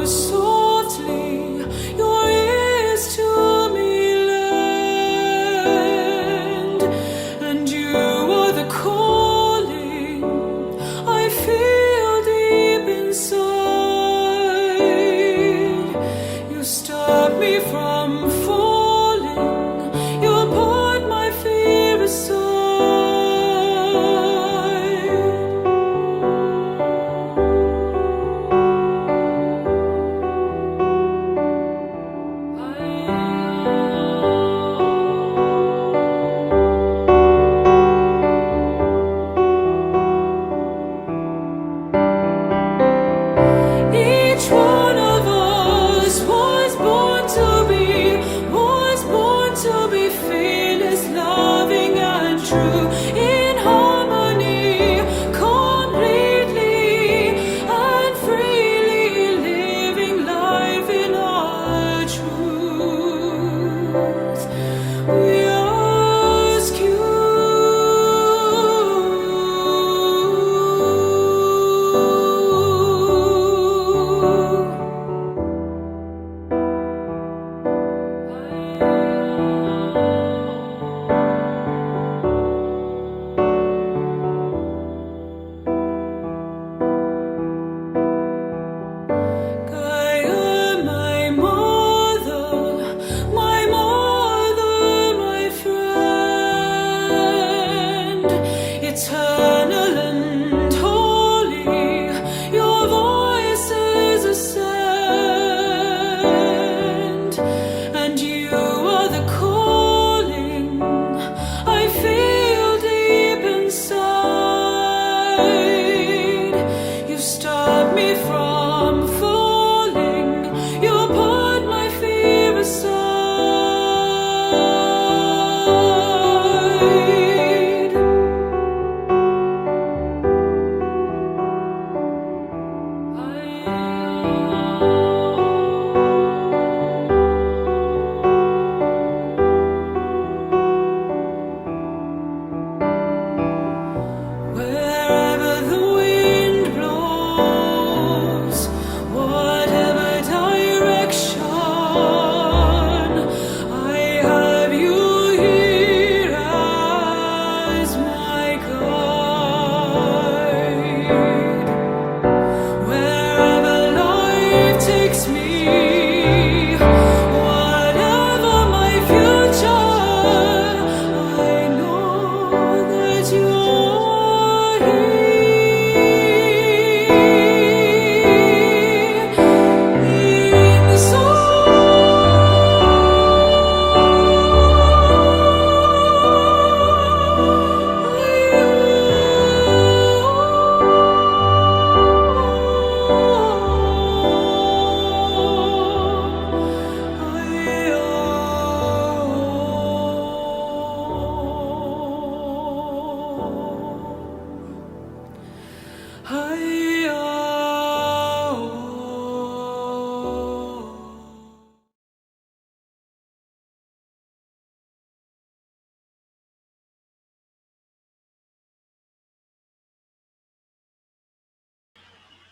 softly your ears to me lend, and you are the calling I feel deep inside. You stop me from falling, you put my fear aside. Each one of us was born to be fearless, loving and true, in harmony, completely and freely living life in our truth. We ask you. Gaia, my mother, my friend, eternal and holy, your voice is ascend, and you are the calling I feel deep inside. You stop me from falling, you put my fear aside. Wherever the wind blows, whatever direction, I have you here as my guide. Wherever life takes me, whatever my future, I know that you're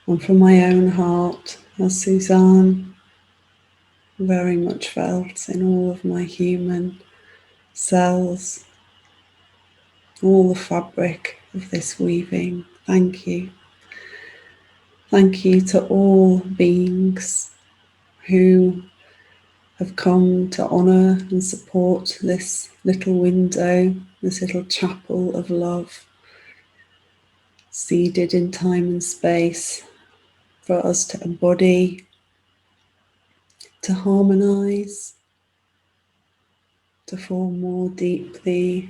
And from my own heart, as Susanne very much felt in all of my human cells, all the fabric of this weaving, thank you. Thank you to all beings who have come to honour and support this little window, this little chapel of love, seeded in time and space for us to embody, to harmonise, to fall more deeply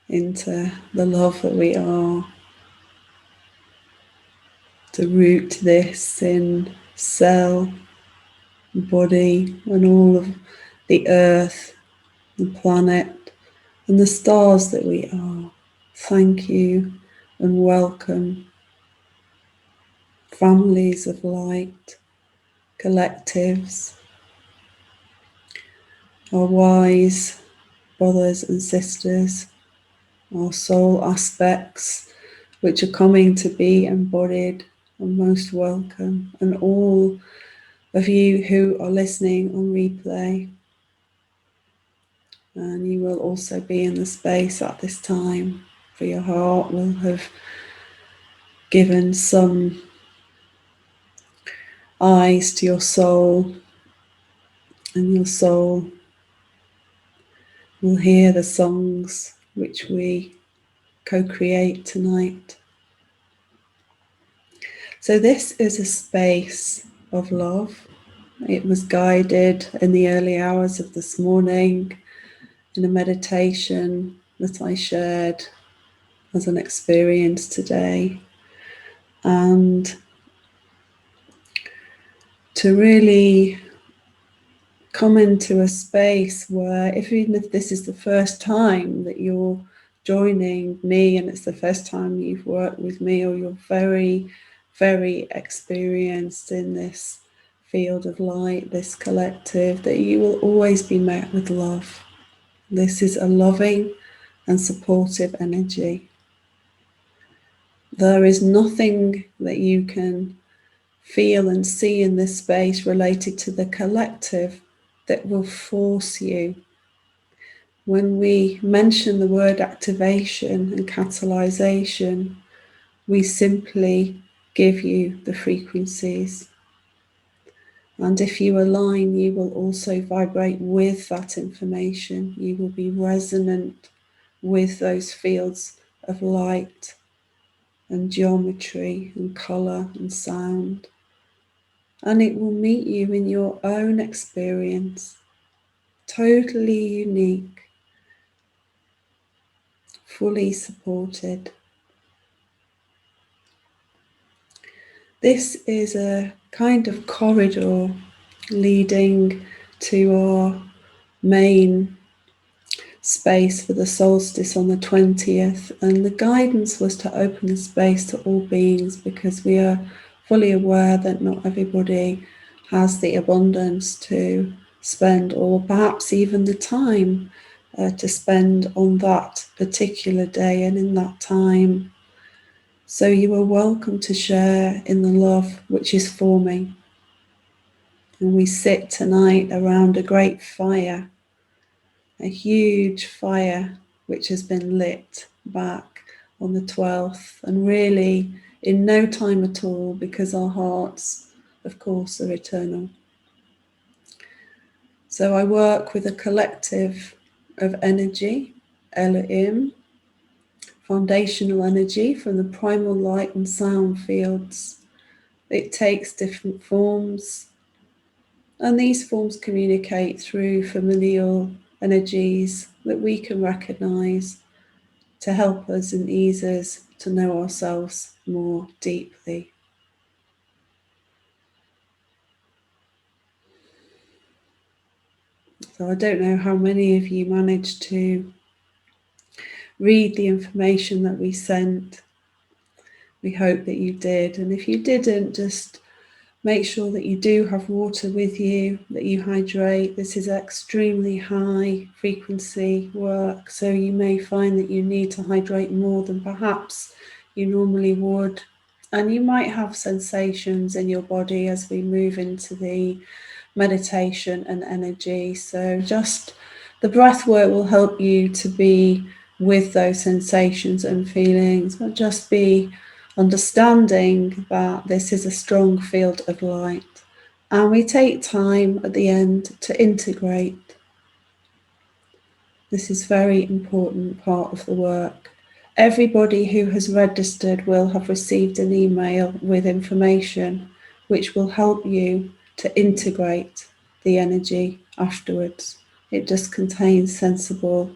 into the love that we are, to root this in cell, body, and all of the earth, the planet, and the stars that we are. Thank you and welcome, families of light, collectives, our wise brothers and sisters, our soul aspects which are coming to be embodied are most welcome, and all of you who are listening on replay. And you will also be in the space at this time, for your heart will have given some eyes to your soul, and your soul will hear the songs which we co-create tonight. So this is a space of love. It was guided in the early hours of this morning in a meditation that I shared as an experience today. And to really come into a space where, even if this is the first time that you're joining me and it's the first time you've worked with me, or you're very, very experienced in this field of light, this collective, that you will always be met with love. This is a loving and supportive energy. There is nothing that you can feel and see in this space related to the collective that will force you. When we mention the word activation and catalyzation, we simply give you the frequencies. And if you align, you will also vibrate with that information. You will be resonant with those fields of light and geometry and color and sound. And it will meet you in your own experience, totally unique, fully supported. This is a kind of corridor leading to our main space for the solstice on the 20th, and the guidance was to open the space to all beings, because we are fully aware that not everybody has the abundance to spend, or perhaps even the time to spend on that particular day and in that time. So you are welcome to share in the love which is forming. And we sit tonight around a great fire, a huge fire which has been lit back on the 12th, and really in no time at all, because our hearts, of course, are eternal. So I work with a collective of energy, Elohim, foundational energy from the primal light and sound fields. It takes different forms, and these forms communicate through familial energies that we can recognize to help us and ease us to know ourselves more deeply. So I don't know how many of you managed to read the information that we sent. We hope that you did. And if you didn't, just make sure that you do have water with you, that you hydrate. This is extremely high frequency work, so you may find that you need to hydrate more than perhaps you normally would. And you might have sensations in your body as we move into the meditation and energy. So just the breath work will help you to be with those sensations and feelings, but just be understanding that this is a strong field of light. And we take time at the end to integrate. This is a very important part of the work. Everybody who has registered will have received an email with information which will help you to integrate the energy afterwards. It just contains sensible,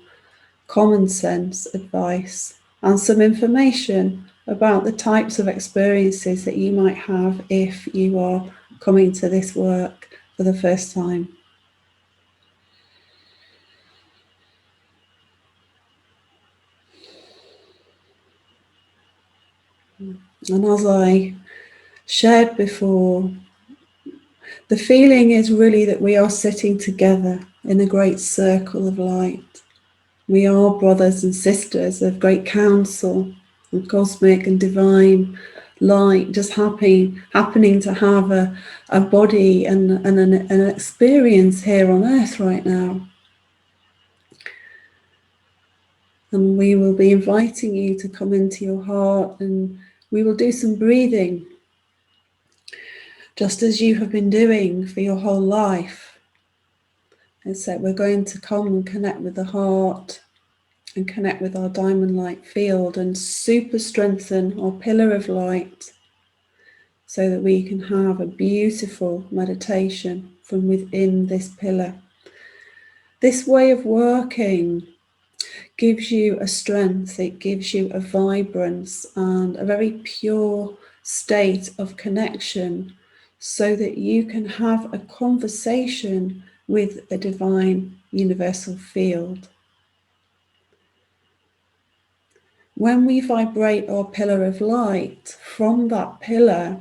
common sense advice and some information about the types of experiences that you might have if you are coming to this work for the first time. And as I shared before, the feeling is really that we are sitting together in a great circle of light. We are brothers and sisters of great counsel and cosmic and divine light just happening to have a body and an experience here on earth right now. And we will be inviting you to come into your heart, and we will do some breathing, just as you have been doing for your whole life. And so we're going to come and connect with the heart and connect with our diamond light field and super strengthen our pillar of light so that we can have a beautiful meditation from within this pillar. This way of working gives you a strength, it gives you a vibrance and a very pure state of connection so that you can have a conversation with the divine universal field. When we vibrate our pillar of light, from that pillar,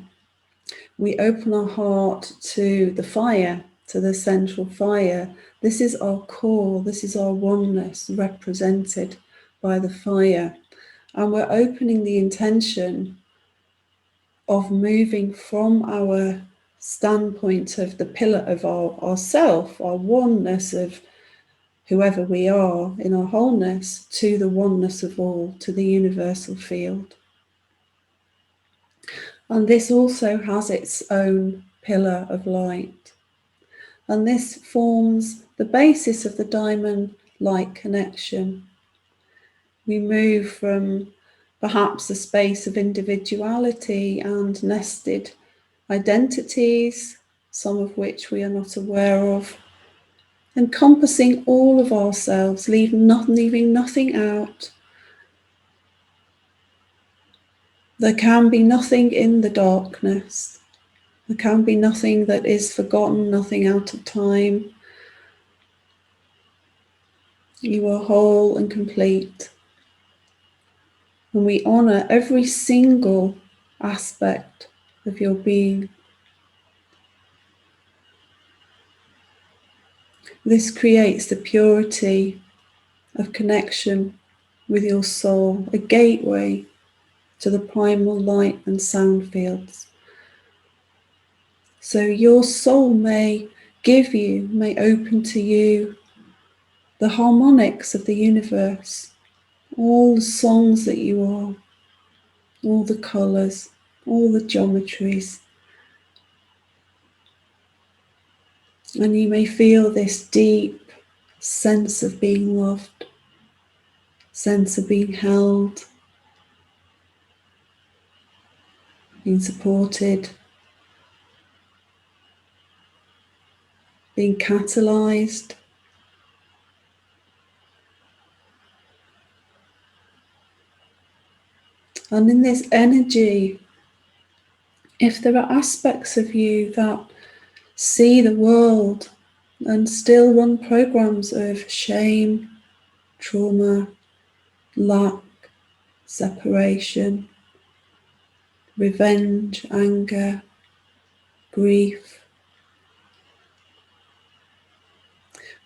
we open our heart to the fire, to the central fire. This is our core, this is our oneness represented by the fire. And we're opening the intention of moving from our standpoint of the pillar of our self, our oneness of whoever we are in our wholeness, to the oneness of all, to the universal field. And this also has its own pillar of light. And this forms the basis of the diamond light connection. We move from perhaps a space of individuality and nested identities, some of which we are not aware of, encompassing all of ourselves, leaving nothing out. There can be nothing in the darkness. There can be nothing that is forgotten, nothing out of time. You are whole and complete. And we honour every single aspect of your being. This creates the purity of connection with your soul, a gateway to the primal light and sound fields. So your soul may open to you the harmonics of the universe, all the songs that you are, all the colours, all the geometries. And you may feel this deep sense of being loved, sense of being held, being supported, being catalysed. And in this energy, if there are aspects of you that see the world and still run programs of shame, trauma, lack, separation, revenge, anger, grief,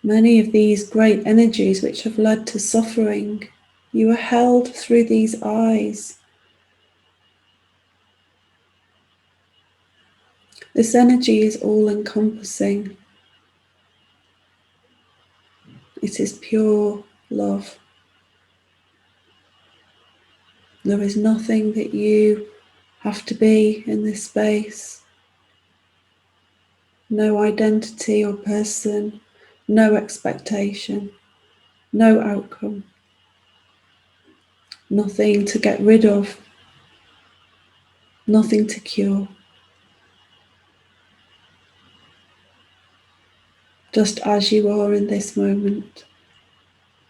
many of these great energies which have led to suffering, you are held through these eyes. This energy is all-encompassing. It is pure love. There is nothing that you have to be in this space. No identity or person, no expectation, no outcome. Nothing to get rid of, nothing to cure. Just as you are in this moment,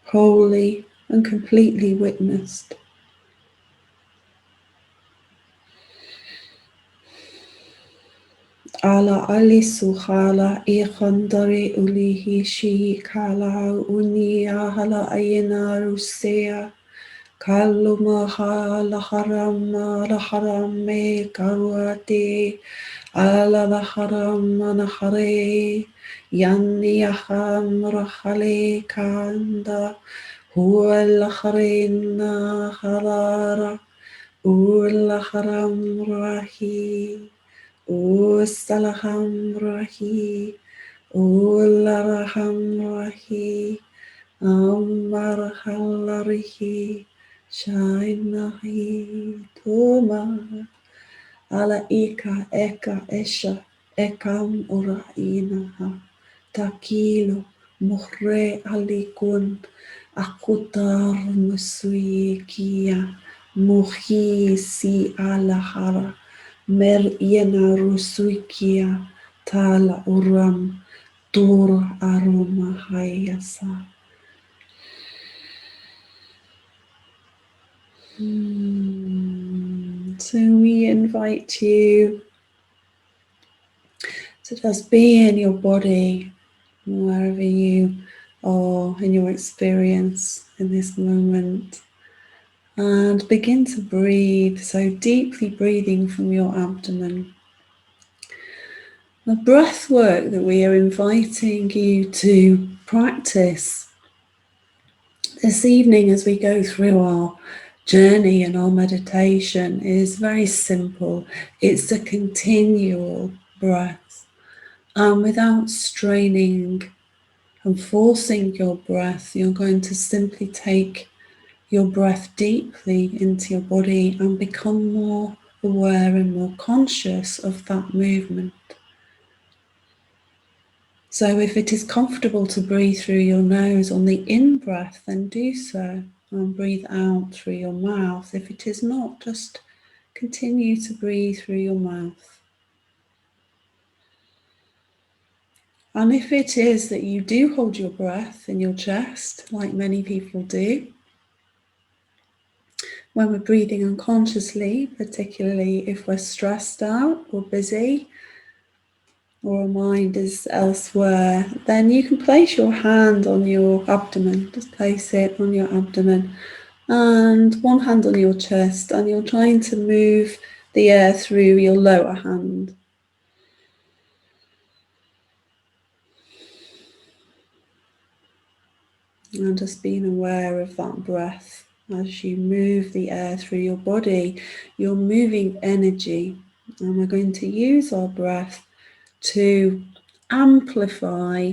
wholly and completely witnessed. Ala ali suhala ikhandari ulihi shi kala unia hala ayina rusea kaluma hala harama la harame karwate ala la harama na hare yanni aham rahale kanda huwa la harina halara Ulaharam Rahi, Usalaham Rahi, Ularaham Rahi, Amarhalarihi, Shainahi, Toma, Ala Ika, Eka, Esha, Ekam Urainaha, Takilo, Mohre Alikun, Akutar Musuikia, Muhi Si Alahara, Mer Iena Rusuikia, Tala Uram, Dur Aruma Hayasa. So we invite you to just be in your body, wherever you are in your experience in this moment, and begin to breathe, so deeply breathing from your abdomen. The breath work that we are inviting you to practice this evening as we go through our journey and our meditation is very simple. It's a continual breath, and without straining and forcing your breath, you're going to simply take your breath deeply into your body and become more aware and more conscious of that movement. So if it is comfortable to breathe through your nose on the in-breath, then do so, and breathe out through your mouth. If it is not, just continue to breathe through your mouth. And if it is that you do hold your breath in your chest, like many people do, when we're breathing unconsciously, particularly if we're stressed out or busy, or our mind is elsewhere, then you can place your hand on your abdomen. Just place it on your abdomen and one hand on your chest, and you're trying to move the air through your lower hand. And just being aware of that breath. As you move the air through your body, you're moving energy, and we're going to use our breath to amplify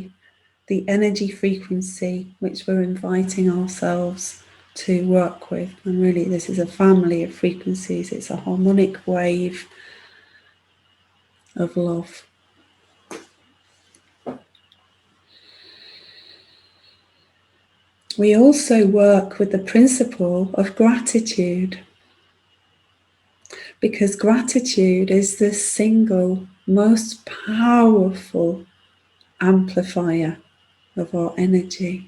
the energy frequency which we're inviting ourselves to work with. And really, this is a family of frequencies. It's a harmonic wave of love. We also work with the principle of gratitude, because gratitude is the single most powerful amplifier of our energy.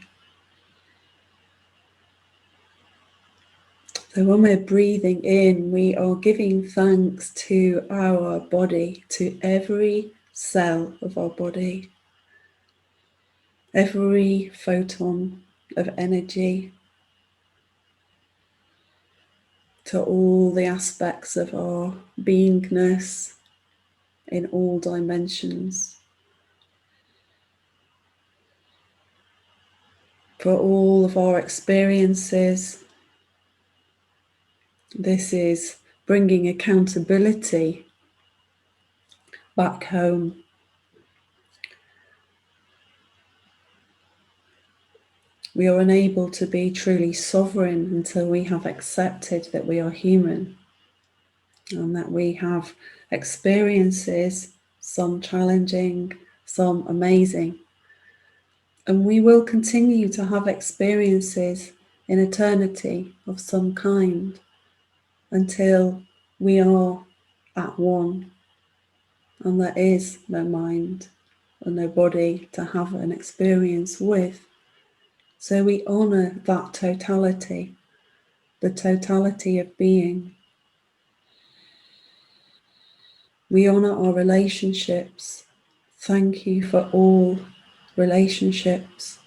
So when we're breathing in, we are giving thanks to our body, to every cell of our body, every photon of energy, to all the aspects of our beingness in all dimensions, for all of our experiences. This is bringing accountability back home. We are unable to be truly sovereign until we have accepted that we are human and that we have experiences, some challenging, some amazing. And we will continue to have experiences in eternity of some kind until we are at one and there is no mind and no body to have an experience with. So we honour that totality, the totality of being. We honour our relationships. Thank you for all relationships.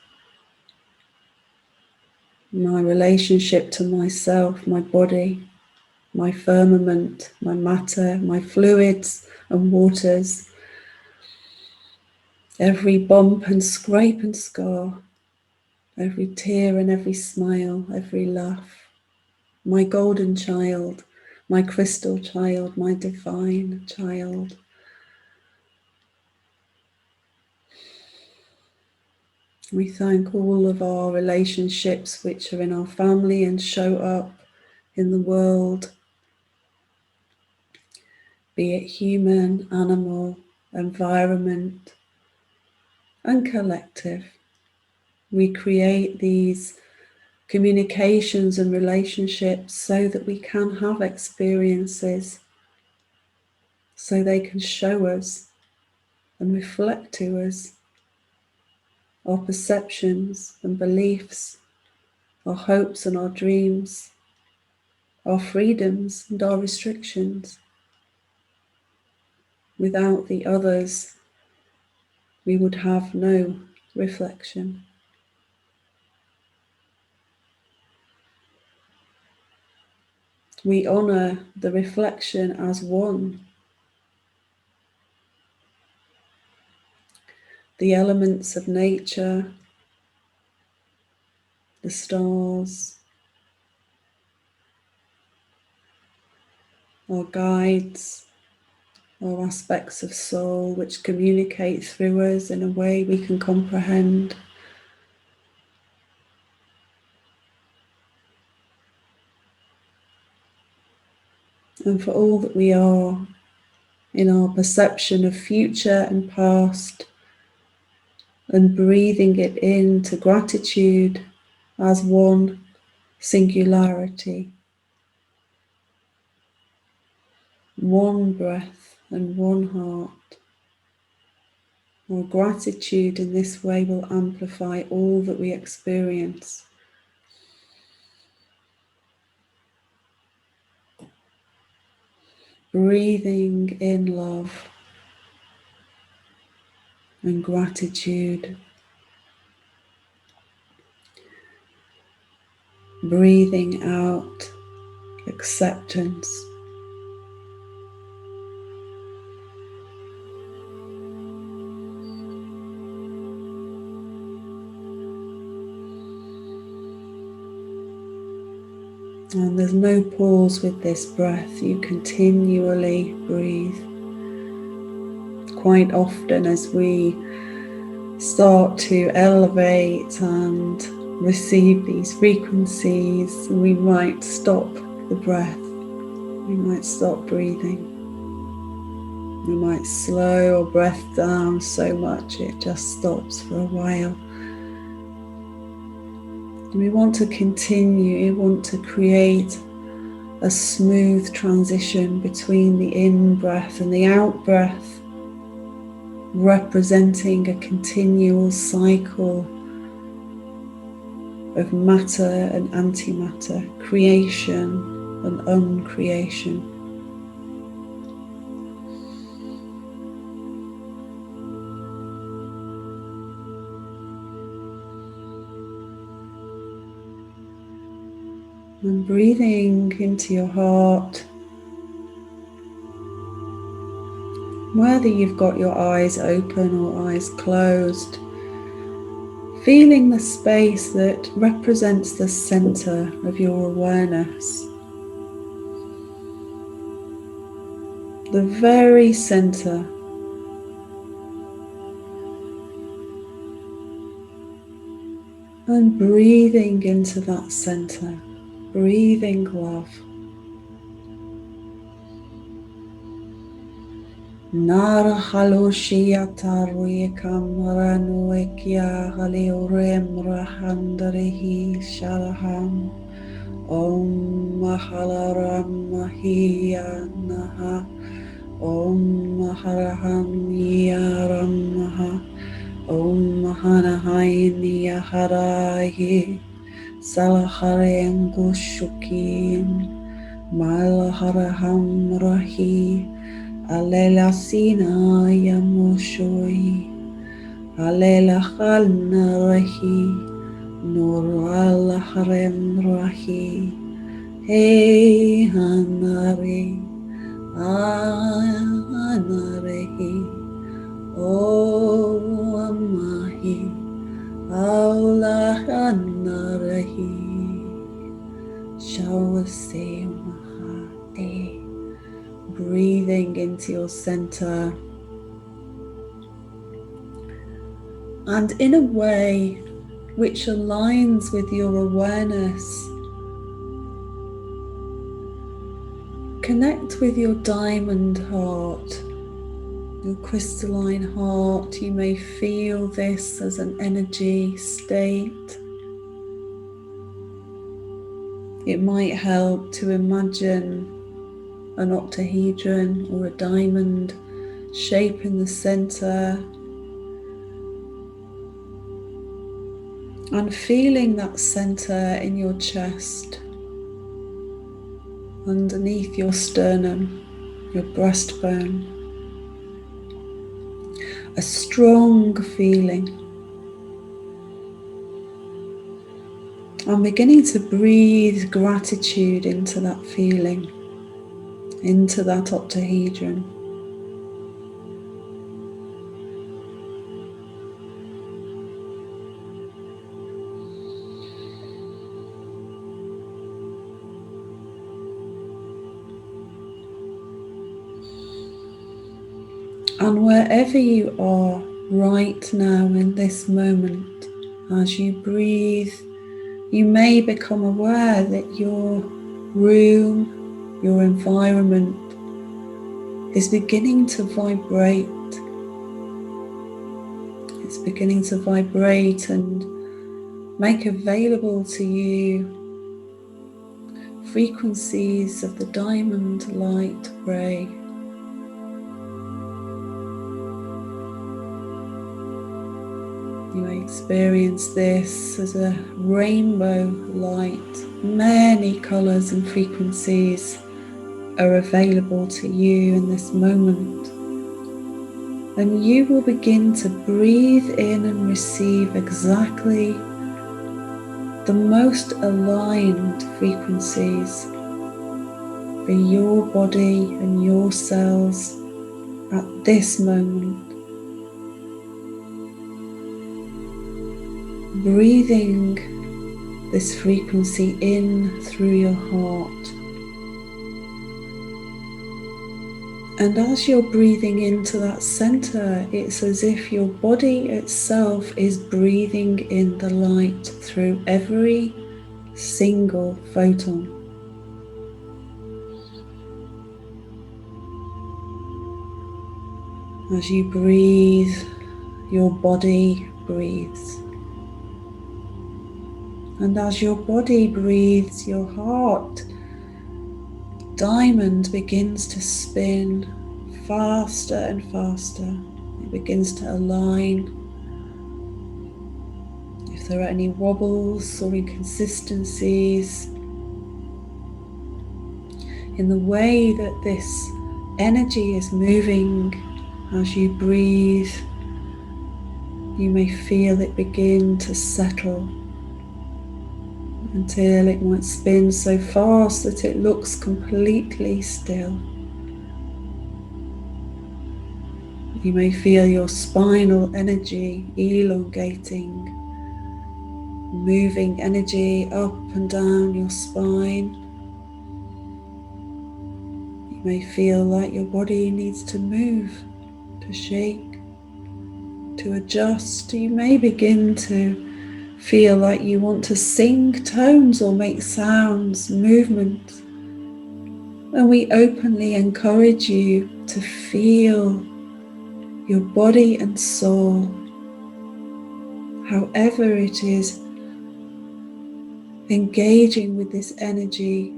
My relationship to myself, my body, my firmament, my matter, my fluids and waters, every bump and scrape and scar, every tear and every smile, every laugh, my golden child, my crystal child, my divine child. We thank all of our relationships which are in our family and show up in the world, be it human, animal, environment, and collective. We create these communications and relationships so that we can have experiences, so they can show us and reflect to us our perceptions and beliefs, our hopes and our dreams, our freedoms and our restrictions. Without the others, we would have no reflection. We honour the reflection as one. The elements of nature, the stars, our guides, our aspects of soul which communicate through us in a way we can comprehend. And for all that we are in our perception of future and past, and breathing it into gratitude as one singularity, one breath and one heart. Our gratitude in this way will amplify all that we experience. Breathing in love and gratitude. Breathing out acceptance. And there's no pause with this breath. You continually breathe. Quite often as we start to elevate and receive these frequencies, we might stop the breath. We might stop breathing. We might slow our breath down so much it just stops for a while. We want to continue, we want to create a smooth transition between the in-breath and the out-breath, representing a continual cycle of matter and antimatter, creation and uncreation. And breathing into your heart, whether you've got your eyes open or eyes closed, feeling the space that represents the center of your awareness, the very center. And breathing into that center. Breathing love. Nara haloshia tarwe kamara noekia haleorem rahandarehi sharaham. Om mahalaram mahiya naha. Om maharaham yaram maha. Om mahanahayni yaharahi. Salaharem gushukin. Malaharaham rahi. Alela sina yamoshoi. Alela khalna rahi. Nur alaharem rahi. Hey hanare. Anarehi. O amahi. Aula hanarahi. Shawase mahate. breathing into your center, and in a way which aligns with your awareness, connect with your diamond heart, your crystalline heart. You may feel this as an energy state. It might help to imagine an octahedron or a diamond shape in the center, and feeling that center in your chest, underneath your sternum, your breastbone. A strong feeling. I'm beginning to breathe gratitude into that feeling, into that octahedron. And wherever you are right now in this moment, as you breathe, you may become aware that your room, your environment is beginning to vibrate. It's beginning to vibrate and make available to you frequencies of the diamond light ray. You may experience this as a rainbow light. Many colours and frequencies are available to you in this moment. And you will begin to breathe in and receive exactly the most aligned frequencies for your body and your cells at this moment. Breathing this frequency in through your heart. And as you're breathing into that center, it's as if your body itself is breathing in the light through every single photon. As you breathe, your body breathes. And as your body breathes, your heart diamond begins to spin faster and faster. It begins to align. If there are any wobbles or inconsistencies in the way that this energy is moving as you breathe, you may feel it begin to settle until it might spin so fast that it looks completely still. You may feel your spinal energy elongating, moving energy up and down your spine. You may feel like your body needs to move, to shake, to adjust. You may begin to feel like you want to sing tones or make sounds, movements. And we openly encourage you to feel your body and soul, however it is engaging with this energy,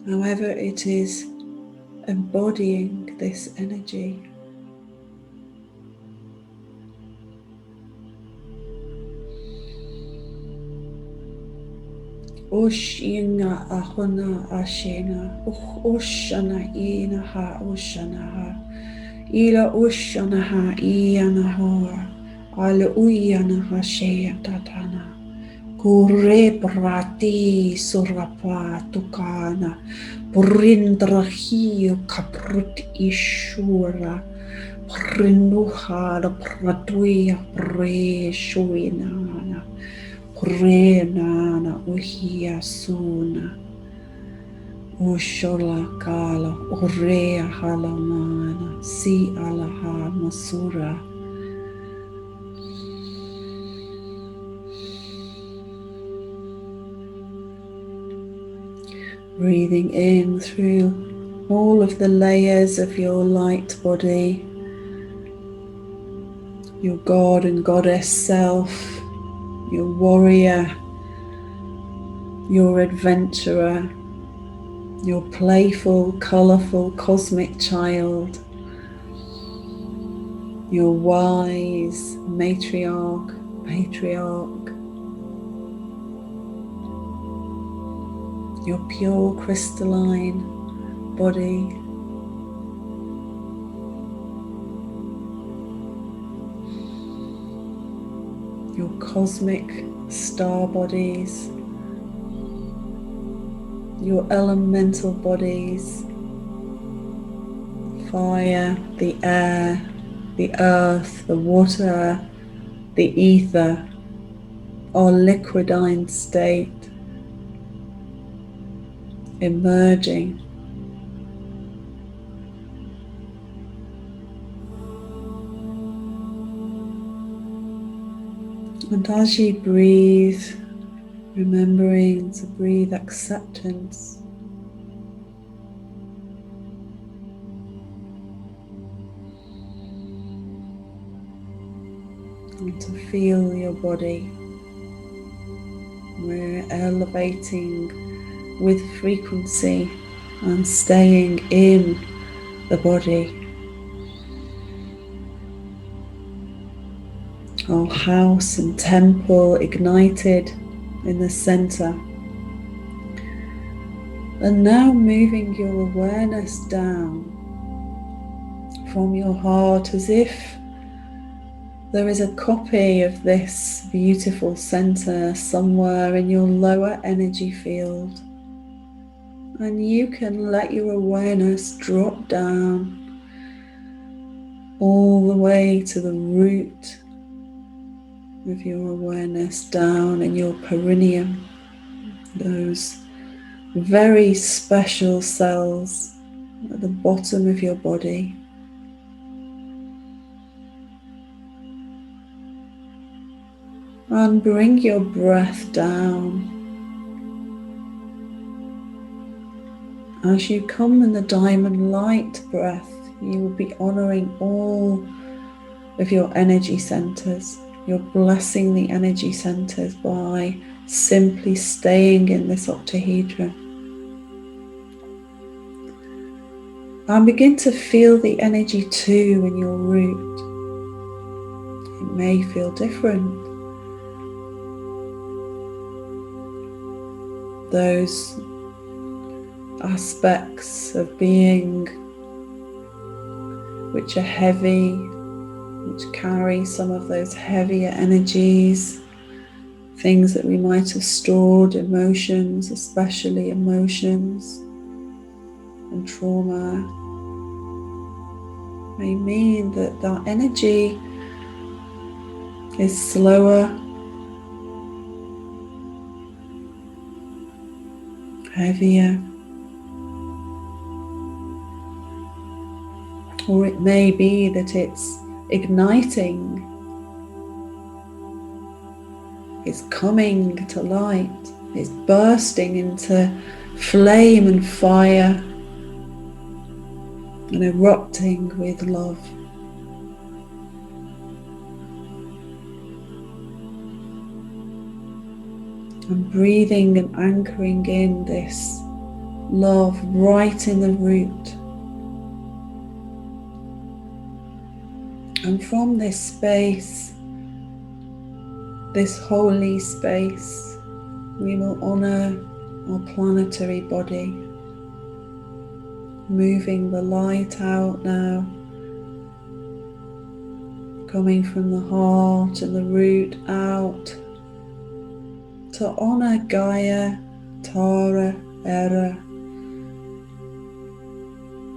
however it is embodying this energy. Oshina ahona ashena, oshana ina ha oshana ha, ila oshana ha iana hoa, ala uyana ha shea tatana, kure prati surapa tukana, purindra hiyo kaprut ishura, prinduha da pratuya pre shuinana. Renana uhia suna Oshola kala orea halamana si alaha masura. Breathing in through all of the layers of your light body, your God and Goddess self, your warrior, your adventurer, your playful, colourful cosmic child, your wise matriarch, patriarch, your pure crystalline body, your cosmic star bodies, your elemental bodies, fire, the air, the earth, the water, the ether, our liquidine state, emerging. And as you breathe, remembering to breathe acceptance, and to feel your body. We're elevating with frequency and staying in the body. Our house and temple ignited in the center. And now moving your awareness down from your heart as if there is a copy of this beautiful center somewhere in your lower energy field. And you can let your awareness drop down all the way to the root of your awareness, down in your perineum, those very special cells at the bottom of your body. And bring your breath down. As you come in the diamond light breath, you will be honoring all of your energy centers. You're blessing the energy centers by simply staying in this octahedron. And begin to feel the energy too in your root. It may feel different. Those aspects of being which are heavy, which carry some of those heavier energies, things that we might have stored, emotions, especially emotions and trauma, may mean that that energy is slower, heavier, or it may be that it's igniting, it's coming to light, it's bursting into flame and fire and erupting with love. And breathing and anchoring in this love right in the root. And from this space, this holy space, we will honor our planetary body, moving the light out now, coming from the heart and the root out, to honor Gaia, Tara, Era,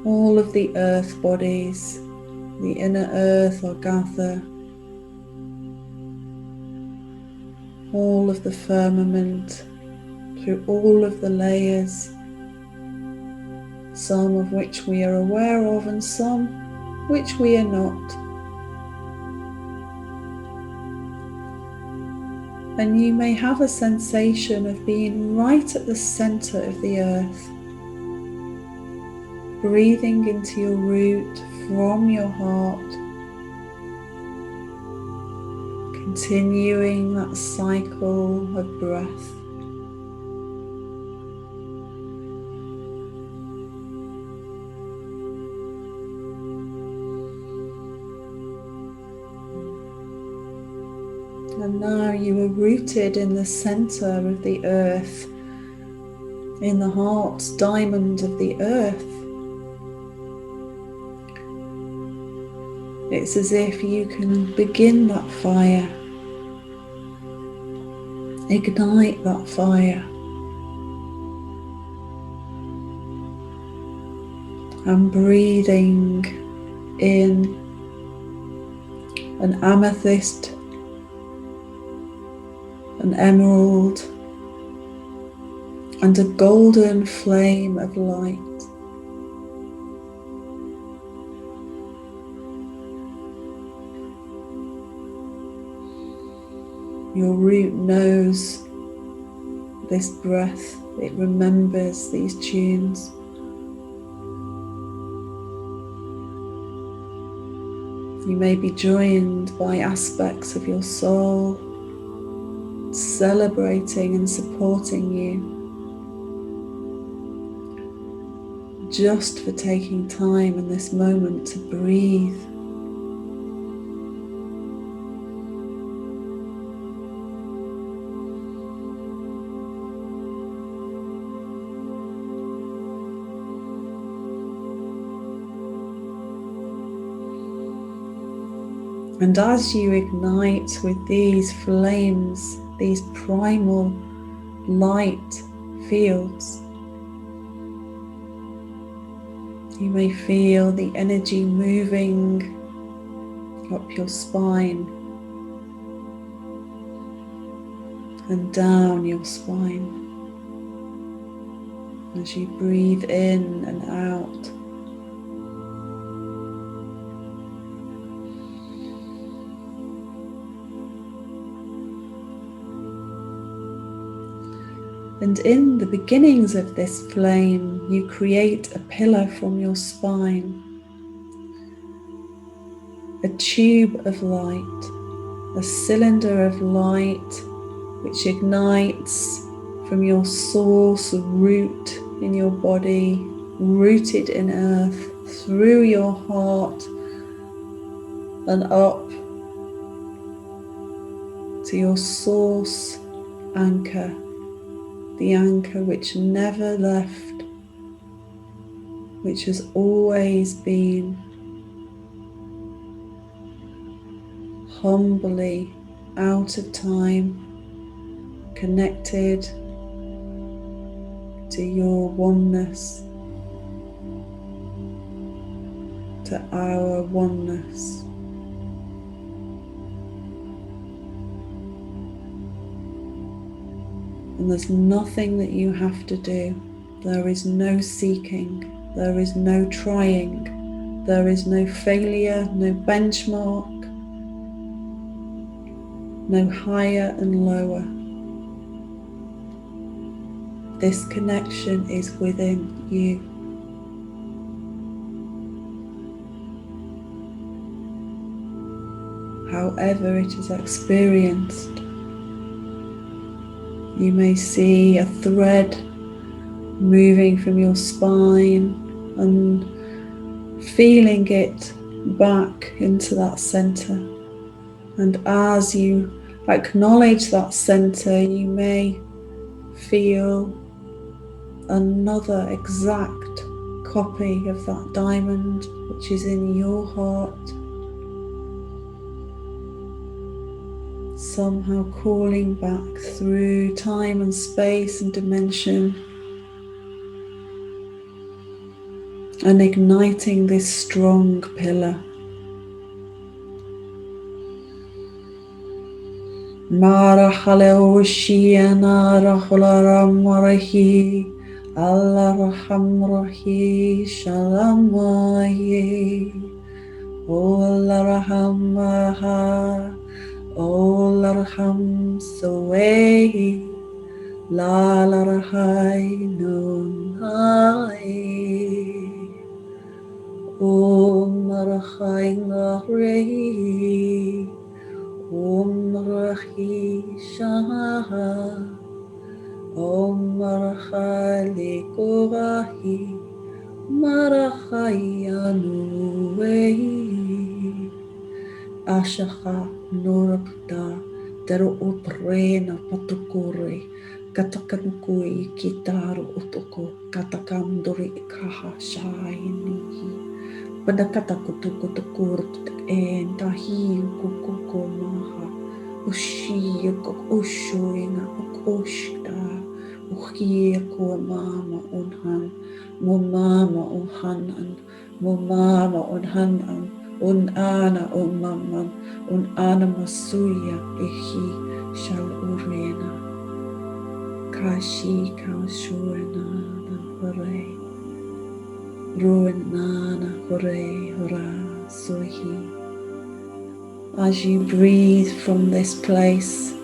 all of the earth bodies, the inner earth, Agatha, all of the firmament, through all of the layers, some of which we are aware of and some which we are not. And you may have a sensation of being right at the center of the earth, breathing into your root from your heart, continuing that cycle of breath. And now you are rooted in the center of the earth, in the heart's diamond of the earth. It's as if you can begin that fire, ignite that fire, and breathing in an amethyst, an emerald, and a golden flame of light. Your root knows this breath, it remembers these tunes. You may be joined by aspects of your soul, celebrating and supporting you, just for taking time in this moment to breathe. And as you ignite with these flames, these primal light fields, you may feel the energy moving up your spine and down your spine as you breathe in and out. And in the beginnings of this flame, you create a pillar from your spine, a tube of light, a cylinder of light which ignites from your source root in your body, rooted in earth, through your heart and up to your source anchor. The anchor which never left, which has always been humbly out of time, connected to your oneness, to our oneness. And there's nothing that you have to do. There is no seeking. There is no trying. There is no failure, no benchmark, no higher and lower. This connection is within you. However it is experienced, you may see a thread moving from your spine and feeling it back into that center. And as you acknowledge that center, you may feel another exact copy of that diamond which is in your heart, somehow calling back through time and space and dimension and igniting this strong pillar. Mara hale oshia nara holara marahi Allarhamrahi Shalamaye. Olarahamaha. Olarham Saway. Lalarahai Nunhai. Om Rahai Ngahri. Om Rahi Shaha. Om Marahali Korahi Marahayanu Vehi Ashaha Nurakta Teru Uprena Patukuri Katakanukui Kitaru Utuko Katakanduri Ikaha Shainihi Padakata Kutukutukur Entahi Kukuko Maha Ushi Kok Ushuina Ukoshta Uhi ko mama unhan, mumama unhanan, mumama unhanan, unana unana masuya ihi shall urena, kashi kaushuena hore, ruinana hore hora suhi. As you breathe from this place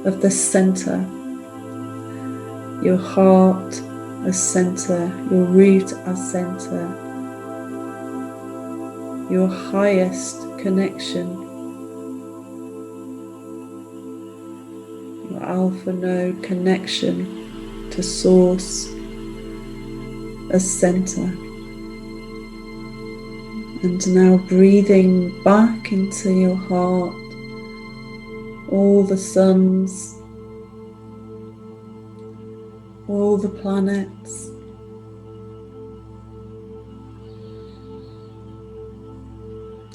of the center, your heart as center, your root as center, your highest connection, your alpha node connection to source as center. And now breathing back into your heart, all the suns, all the planets,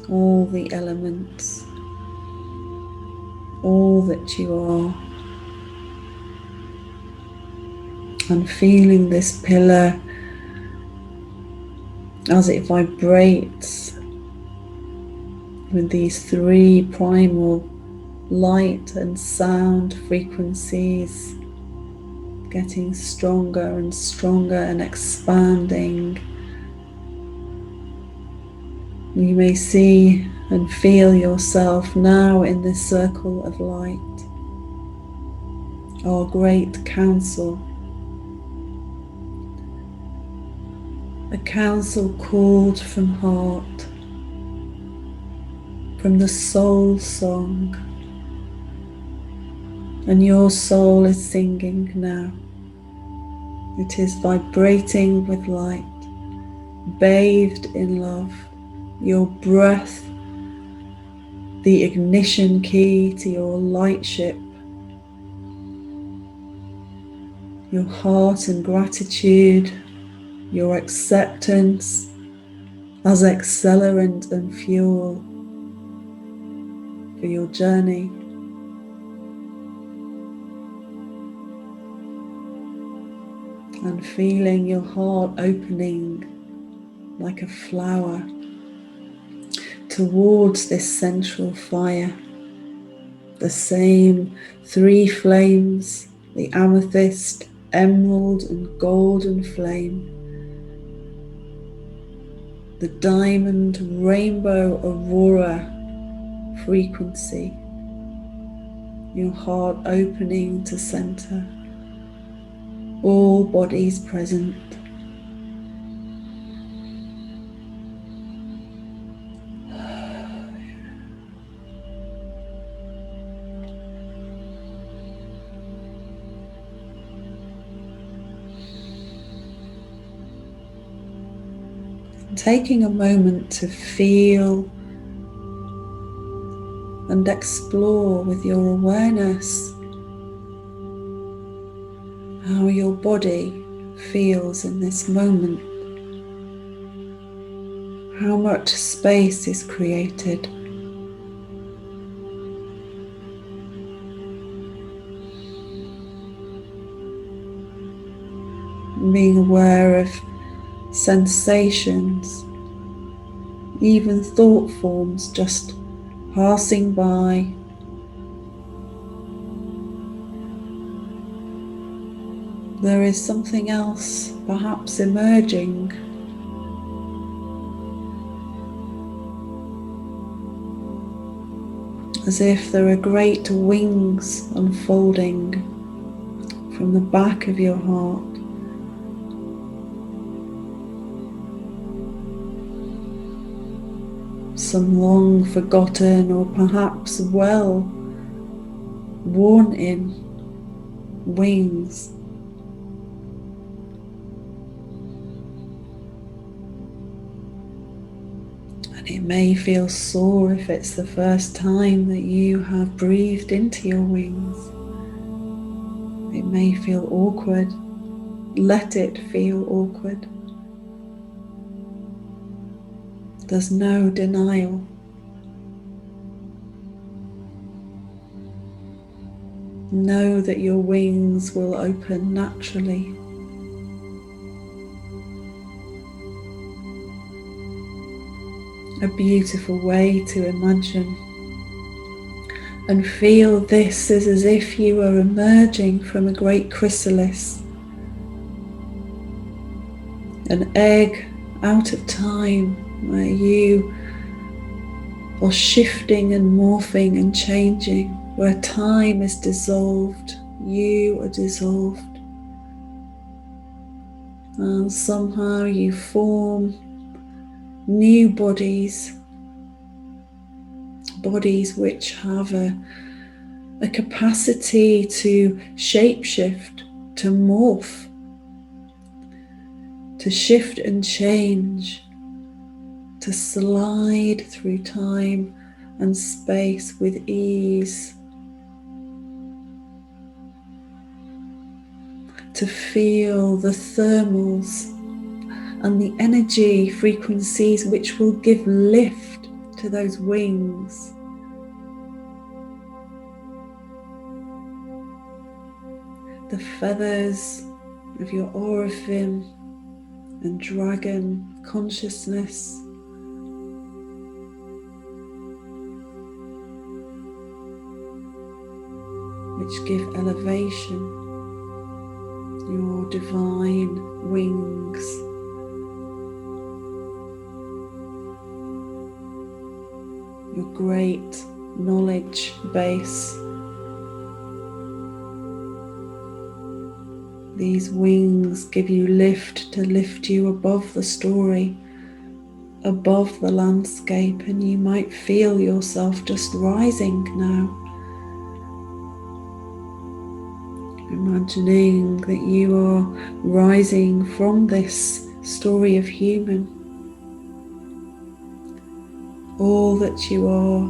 all the elements, all that you are, and feeling this pillar as it vibrates with these three primal light and sound frequencies, getting stronger and stronger and expanding. You may see and feel yourself now in this circle of light, our great council, a council called from heart, from the soul song, and your soul is singing now. It is vibrating with light, bathed in love. Your breath, the ignition key to your light ship. Your heart and gratitude, your acceptance as accelerant and fuel for your journey. And feeling your heart opening like a flower towards this central fire, the same three flames, the amethyst, emerald and golden flame, the diamond rainbow aurora frequency, your heart opening to center, all bodies present. Taking a moment to feel and explore with your awareness how your body feels in this moment, how much space is created. Being aware of sensations, even thought forms just passing by. there is something else perhaps emerging. As if there are great wings unfolding from the back of your heart. Some long forgotten or perhaps well worn in wings. And it may feel sore if it's the first time that you have breathed into your wings. It may feel awkward. Let it feel awkward. There's no denial. Know that your wings will open naturally. A beautiful way to imagine and feel this is as if you are emerging from a great chrysalis, an egg out of time where you are shifting and morphing and changing, where time is dissolved, you are dissolved, and somehow you form new bodies which have a capacity to shapeshift, to morph, to shift and change, to slide through time and space with ease, to feel the thermals and the energy frequencies which will give lift to those wings. The feathers of your Oraphim and dragon consciousness, which give elevation, your divine wings. Your great knowledge base. These wings give you lift to lift you above the story, above the landscape, and you might feel yourself just rising now. Imagining that you are rising from this story of human. All that you are,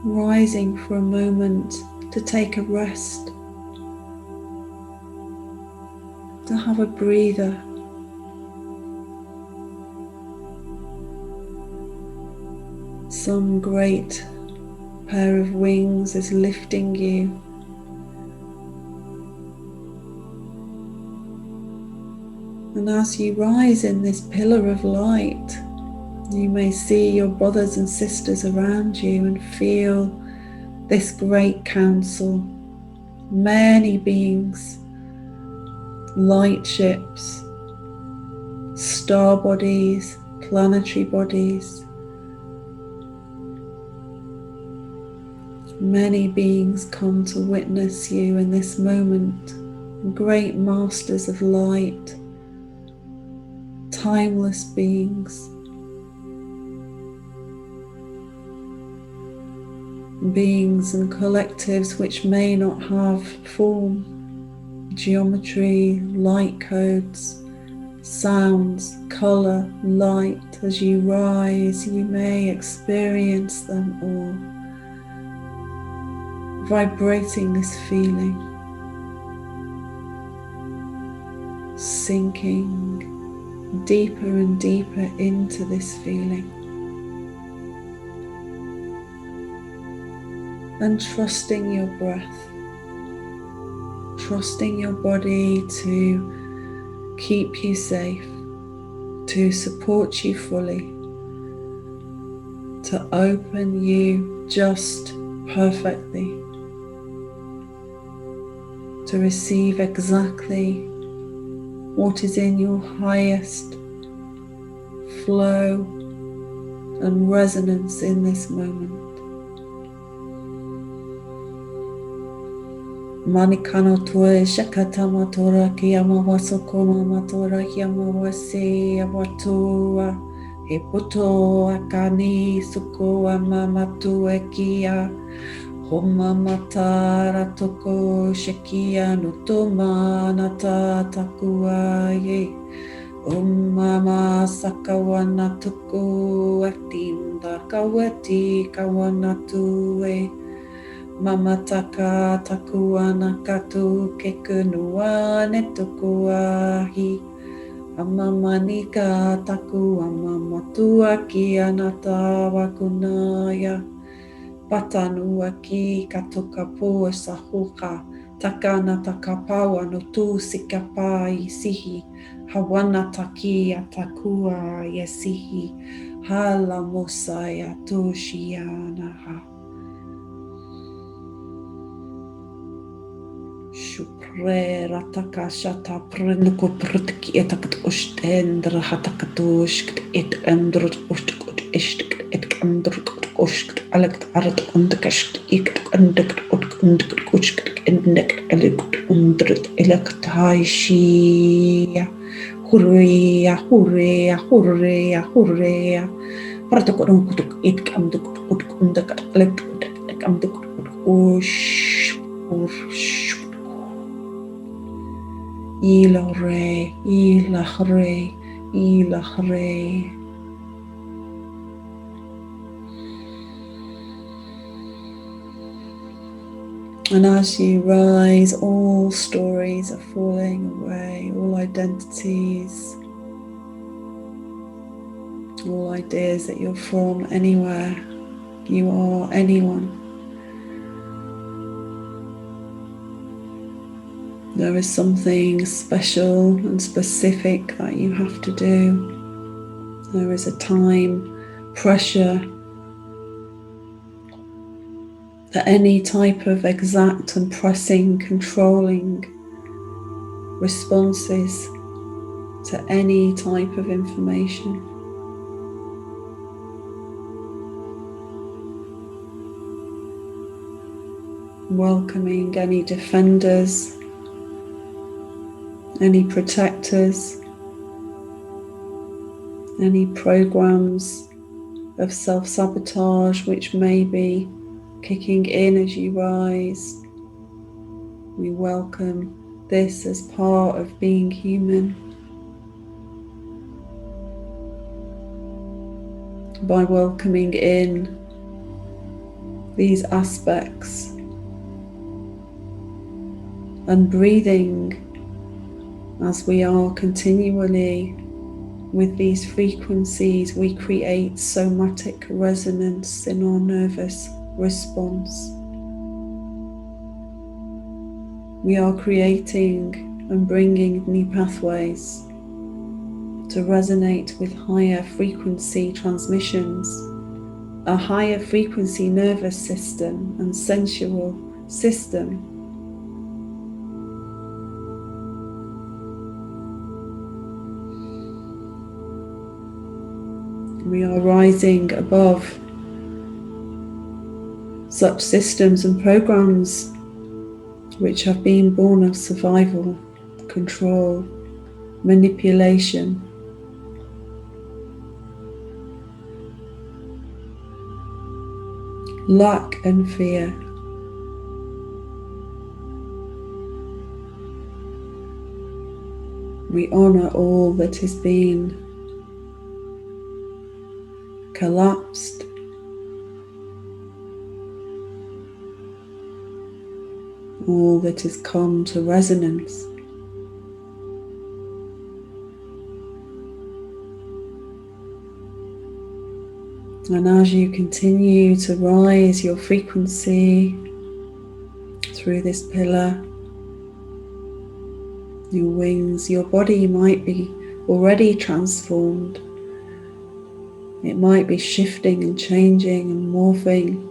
rising for a moment to take a rest, to have a breather. Some great pair of wings is lifting you. And as you rise in this pillar of light, you may see your brothers and sisters around you and feel this great council. Many beings, light ships, star bodies, planetary bodies. Many beings come to witness you in this moment. Great masters of light, timeless beings. Beings and collectives which may not have form, geometry, light codes, sounds, colour, light. As you rise, you may experience them all, vibrating this feeling, sinking deeper and deeper into this feeling. And trusting your breath, trusting your body to keep you safe, to support you fully, to open you just perfectly, to receive exactly what is in your highest flow and resonance in this moment. Manikano tue shakatama tora kiyama wasokoma matora kiyama wasi awatua heputo akani suko amamatu ekia homa matara toko shekia nutoma nata takua ye mama sakawana tuku atinda kawati kawana tue Mama taka takuana katu kekunua netukuahi Amama nika taku amama tuaki anata wakunaya Patanua ki katuka po sahuka Takana takapawa no tu sikapai sihi Hawana taki atakua yesihi Hala mosaya toshianaha Shupre rataka shata prenko prutki etakat ostendra hatakatosh et androt ostkot estek et androt osk alekt art ondkast ik andekt ondkt osk endek elekt ondrt elekt haishi hurria hurria hurria hurria protokon kutuk et andkt ondkt elekt andkt osh Ila re, ila re, ila re. And as you rise, all stories are falling away, all identities, all ideas that you're from anywhere, you are anyone. There is something special and specific that you have to do. There is a time, pressure, that any type of exact and pressing, controlling responses to any type of information. Welcoming any defenders, any protectors, any programs of self-sabotage which may be kicking in as you rise. We welcome this as part of being human. By welcoming in these aspects and breathing as we are continually with these frequencies, we create somatic resonance in our nervous response. We are creating and bringing new pathways to resonate with higher frequency transmissions, a higher frequency nervous system and sensual system. We are rising above such systems and programs which have been born of survival, control, manipulation. Lack and fear. We honor all that has been collapsed, all that has come to resonance. And as you continue to rise your frequency through this pillar, your wings, your body might be already transformed. It might be shifting and changing and morphing.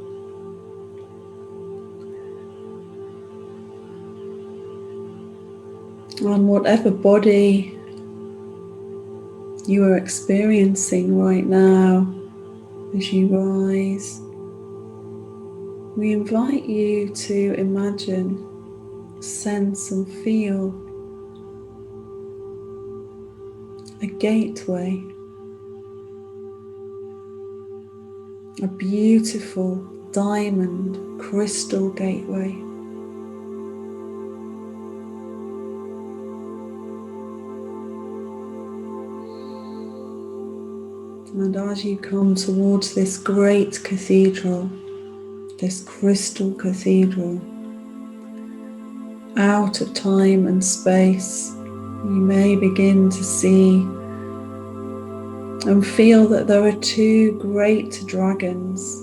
on whatever body you are experiencing right now as you rise. We invite you to imagine, sense and feel a gateway, a beautiful diamond crystal gateway. And as you come towards this great cathedral, this crystal cathedral, out of time and space, you may begin to see and feel that there are two great dragons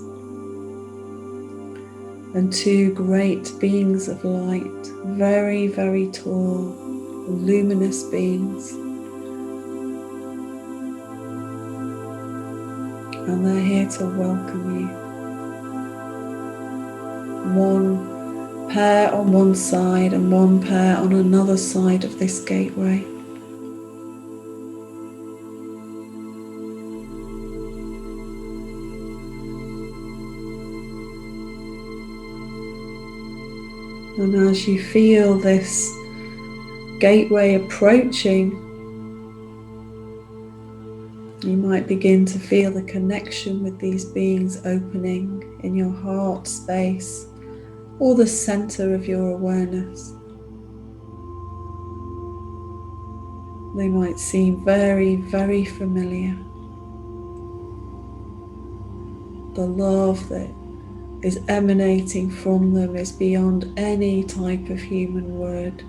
and two great beings of light, very, very tall, luminous beings. And they're here to welcome you. One pair on one side and one pair on another side of this gateway. And as you feel this gateway approaching, you might begin to feel the connection with these beings opening in your heart space or the center of your awareness. They might seem very, very familiar. The love that is emanating from them is beyond any type of human word.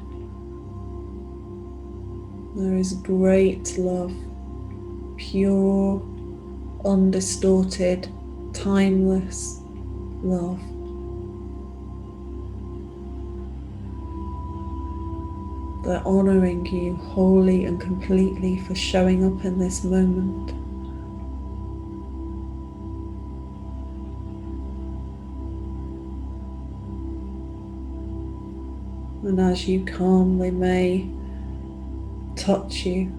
There is great love, pure, undistorted, timeless love. They're honoring you wholly and completely for showing up in this moment. And as you come, they may touch you.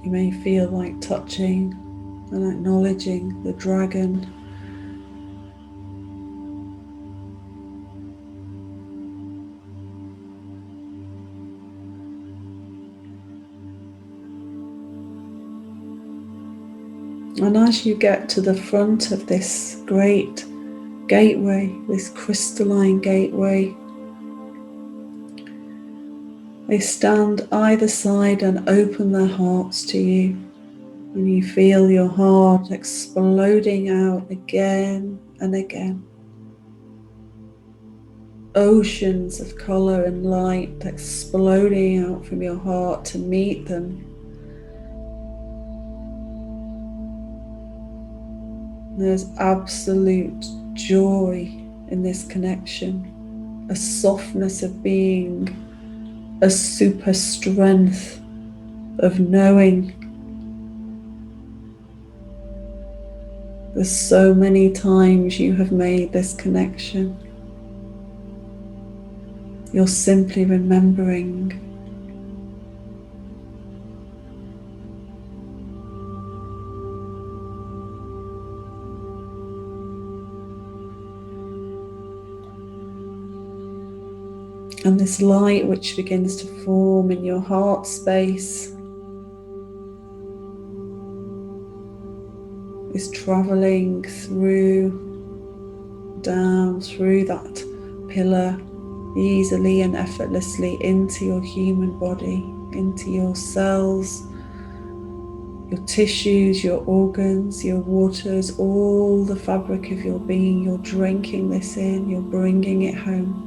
You may feel like touching and acknowledging the dragon. And as you get to the front of this great gateway, this crystalline gateway, they stand either side and open their hearts to you. And you feel your heart exploding out again and again. Oceans of color and light exploding out from your heart to meet them. There's absolute joy in this connection, a softness of being, a super strength of knowing. There's so many times you have made this connection. You're simply remembering. And this light which begins to form in your heart space is traveling down through that pillar easily and effortlessly into your human body, into your cells, your tissues, your organs, your waters, all the fabric of your being. You're drinking this in, you're bringing it home.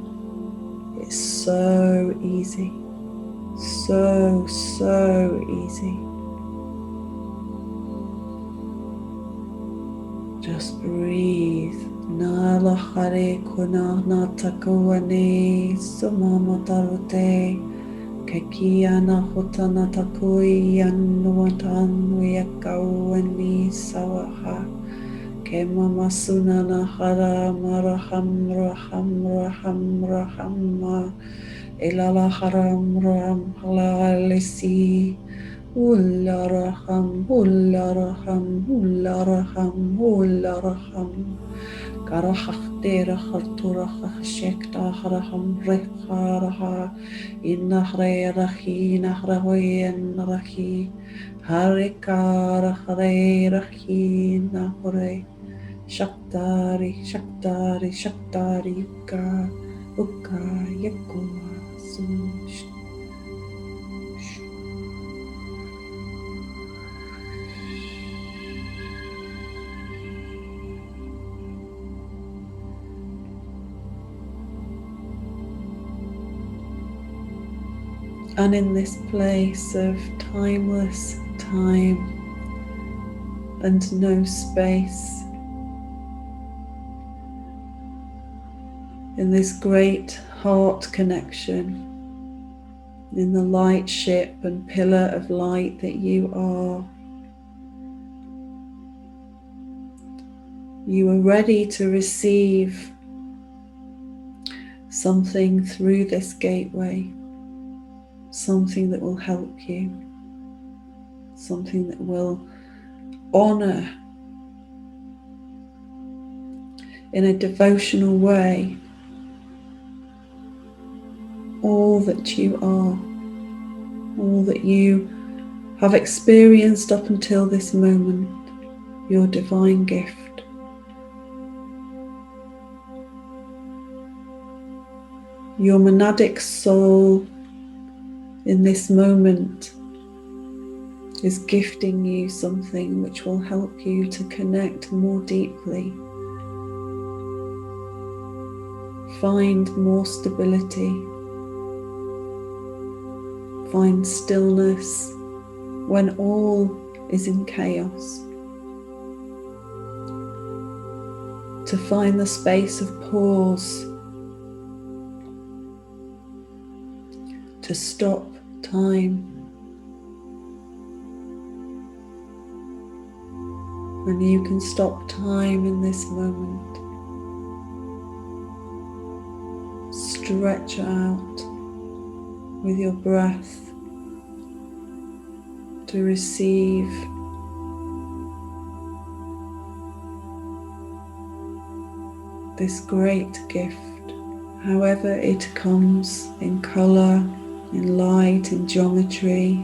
It's so easy, so easy. Just breathe. Nala hare kuna na takuane sumama tarute Kekiana hotana takui anuatan wiakauani sawaha. Kemama sunana hara maraham raham raham raham. Ilala haram ram halalisi. Ullaraham, ullaraham, ullaraham, ullaraham. Karahakhtera harturaha shekta haraham rekharaha. Innahre rahi, nahrahoyen rahi. Harikara hare rahi, nahre. Shaktari, shaktari, shaktari, uka, uka, yakua, sush. And in this place of timeless time and no space, in this great heart connection, in the light ship and pillar of light that you are ready to receive something through this gateway, something that will help you, something that will honor in a devotional way all that you are, all that you have experienced up until this moment, your divine gift. Your monadic soul in this moment is gifting you something which will help you to connect more deeply, find more stability, find stillness when all is in chaos, to find the space of pause, to stop time. And you can stop time in this moment. Stretch out with your breath to receive this great gift, however it comes, in color, in light, in geometry,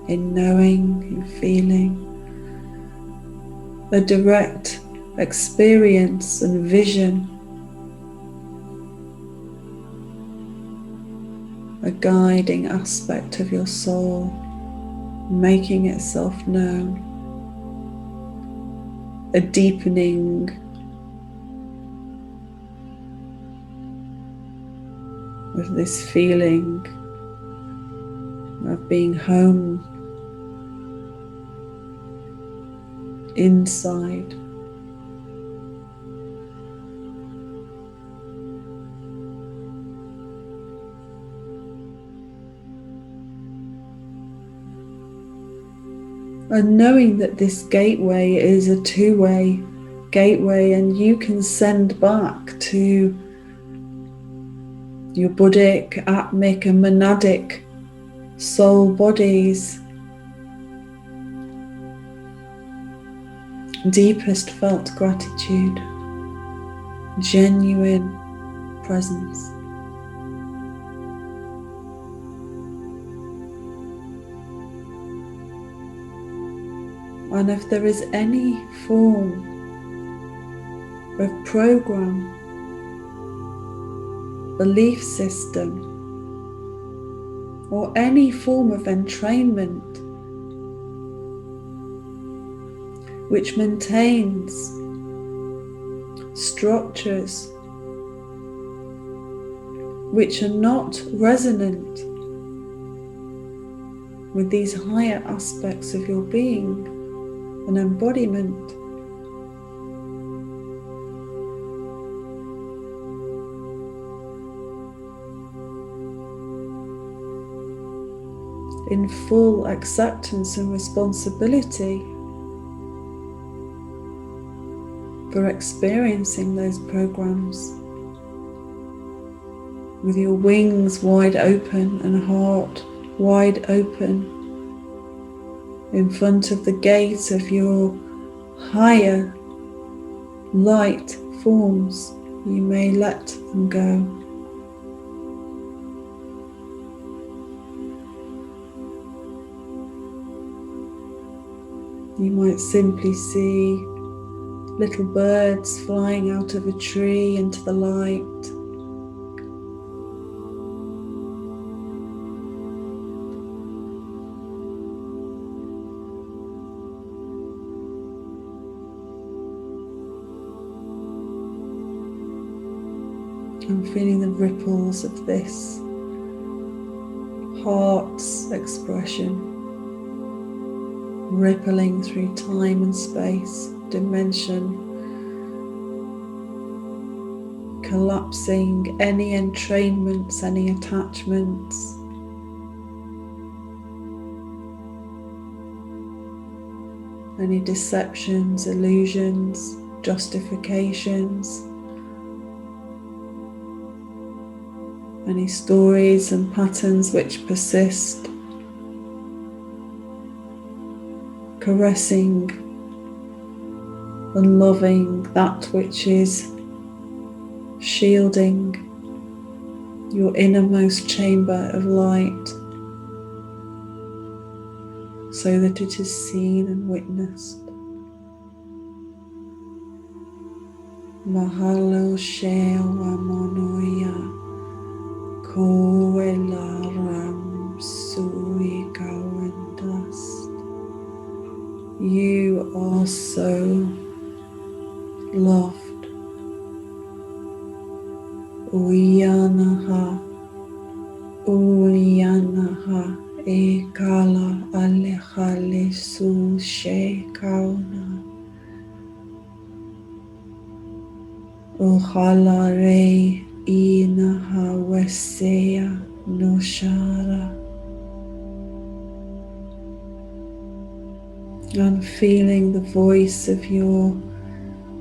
in knowing, in feeling. A direct experience and vision, a guiding aspect of your soul, making itself known, a deepening of this feeling of being home inside. And knowing that this gateway is a two-way gateway, and you can send back to your Buddhic, Atmic and monadic soul bodies deepest felt gratitude, genuine presence. And if there is any form of program, belief system, or any form of entrainment which maintains structures which are not resonant with these higher aspects of your being and embodiment, in full acceptance and responsibility for experiencing those programs, with your wings wide open and heart wide open in front of the gate of your higher light forms. You may let them go. You might simply see little birds flying out of a tree into the light. And feeling the ripples of this heart's expression rippling through time and space, dimension, collapsing any entrainments, any attachments, any deceptions, illusions, justifications, any stories and patterns which persist, caressing and loving that which is shielding your innermost chamber of light, so that it is seen and witnessed. Mahalo Shewa Monoya Koelaram Sui Kawendas. You are so loved. Uyanaha, Uyanaha, Ekala Alechale Su She Kauna. Ohala Re Inaha Wesea Noshara. And feeling the voice of your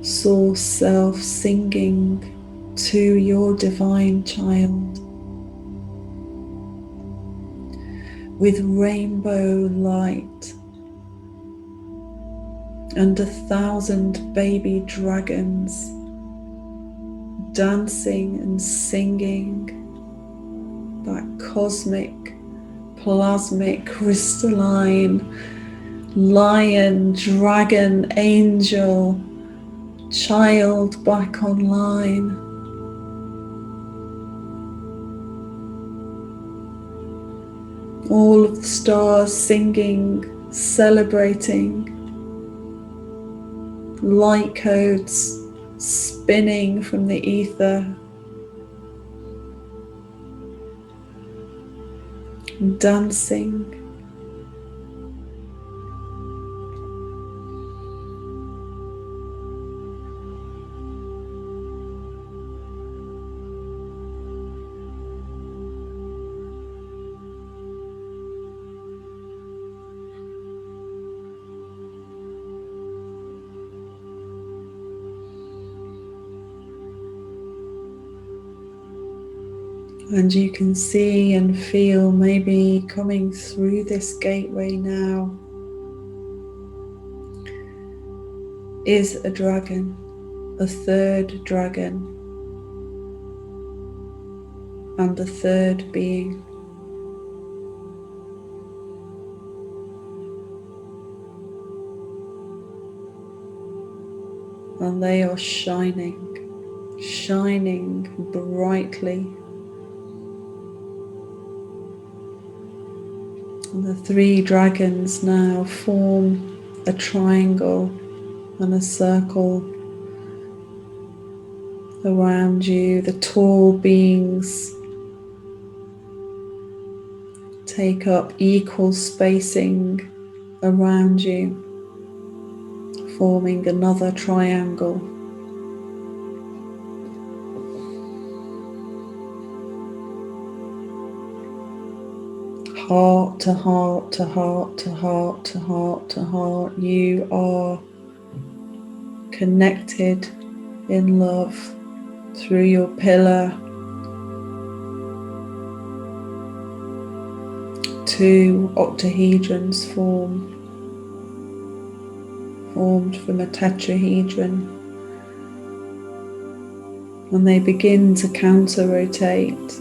source self singing to your divine child with rainbow light and 1,000 baby dragons dancing and singing that cosmic, plasmic, crystalline lion, dragon, angel, child back online. All of the stars singing, celebrating, light codes spinning from the ether, dancing. And you can see and feel maybe coming through this gateway now is a dragon, a third dragon, and a third being. And they are shining, shining brightly. And the three dragons now form a triangle and a circle around you. The tall beings take up equal spacing around you, forming another triangle. heart to heart to heart to heart to heart to heart. You are connected in love through your pillar. 2 octahedrons formed from a tetrahedron, and they begin to counter-rotate.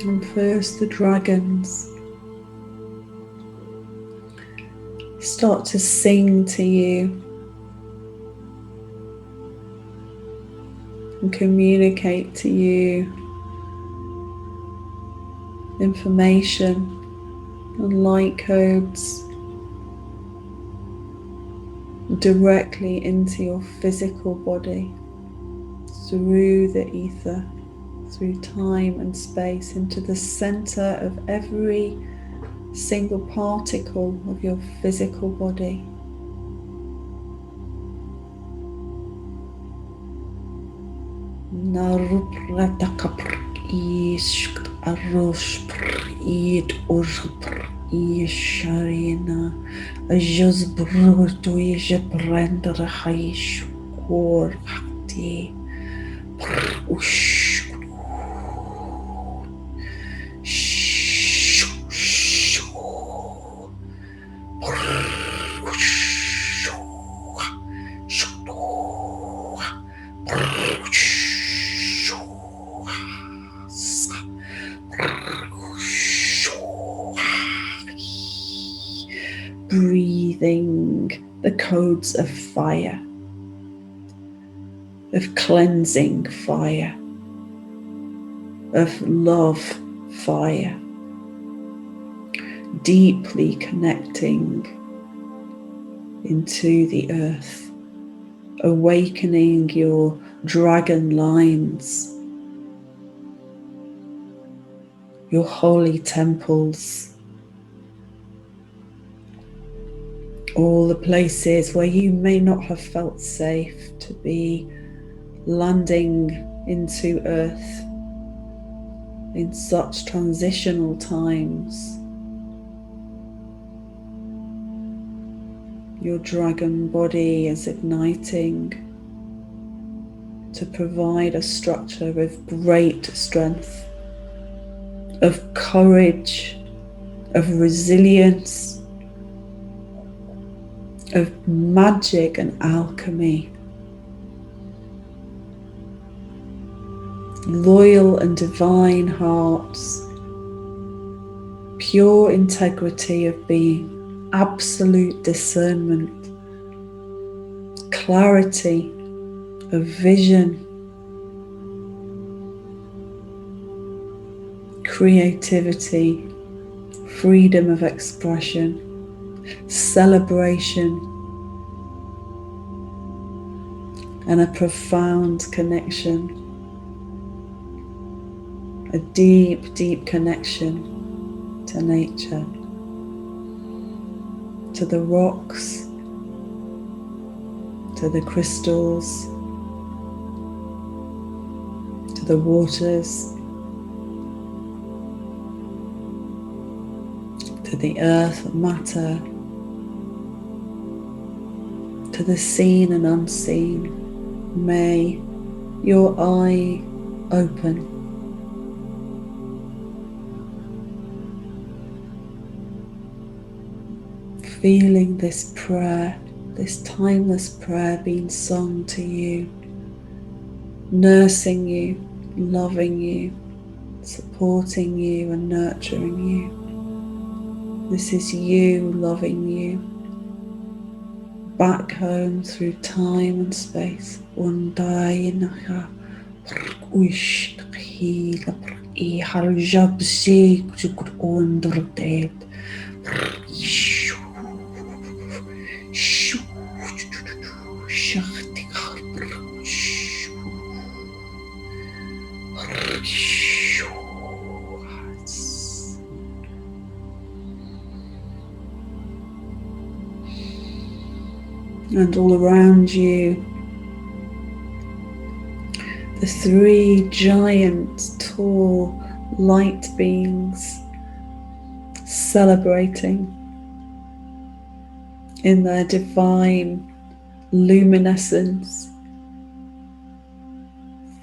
And first the dragons start to sing to you and communicate to you information and light codes directly into your physical body through the ether, through time and space, into the center of every single particle of your physical body. Breathing the codes of fire, of cleansing fire, of love fire, deeply connecting into the earth, awakening your dragon lines, your holy temples, all the places where you may not have felt safe to be landing into earth in such transitional times. Your dragon body is igniting to provide a structure of great strength, of courage, of resilience, of magic and alchemy, loyal and divine hearts, pure integrity of being, absolute discernment, clarity of vision, creativity, freedom of expression, celebration, and a profound connection, a deep, deep connection to nature, to the rocks, to the crystals, to the waters, to the earth, matter, to the seen and unseen. May your eye open. Feeling this prayer, this timeless prayer being sung to you, nursing you, loving you, supporting you and nurturing you. This is you loving you, back home through time and space. And all around you, the three giant, tall light beings celebrating in their divine luminescence.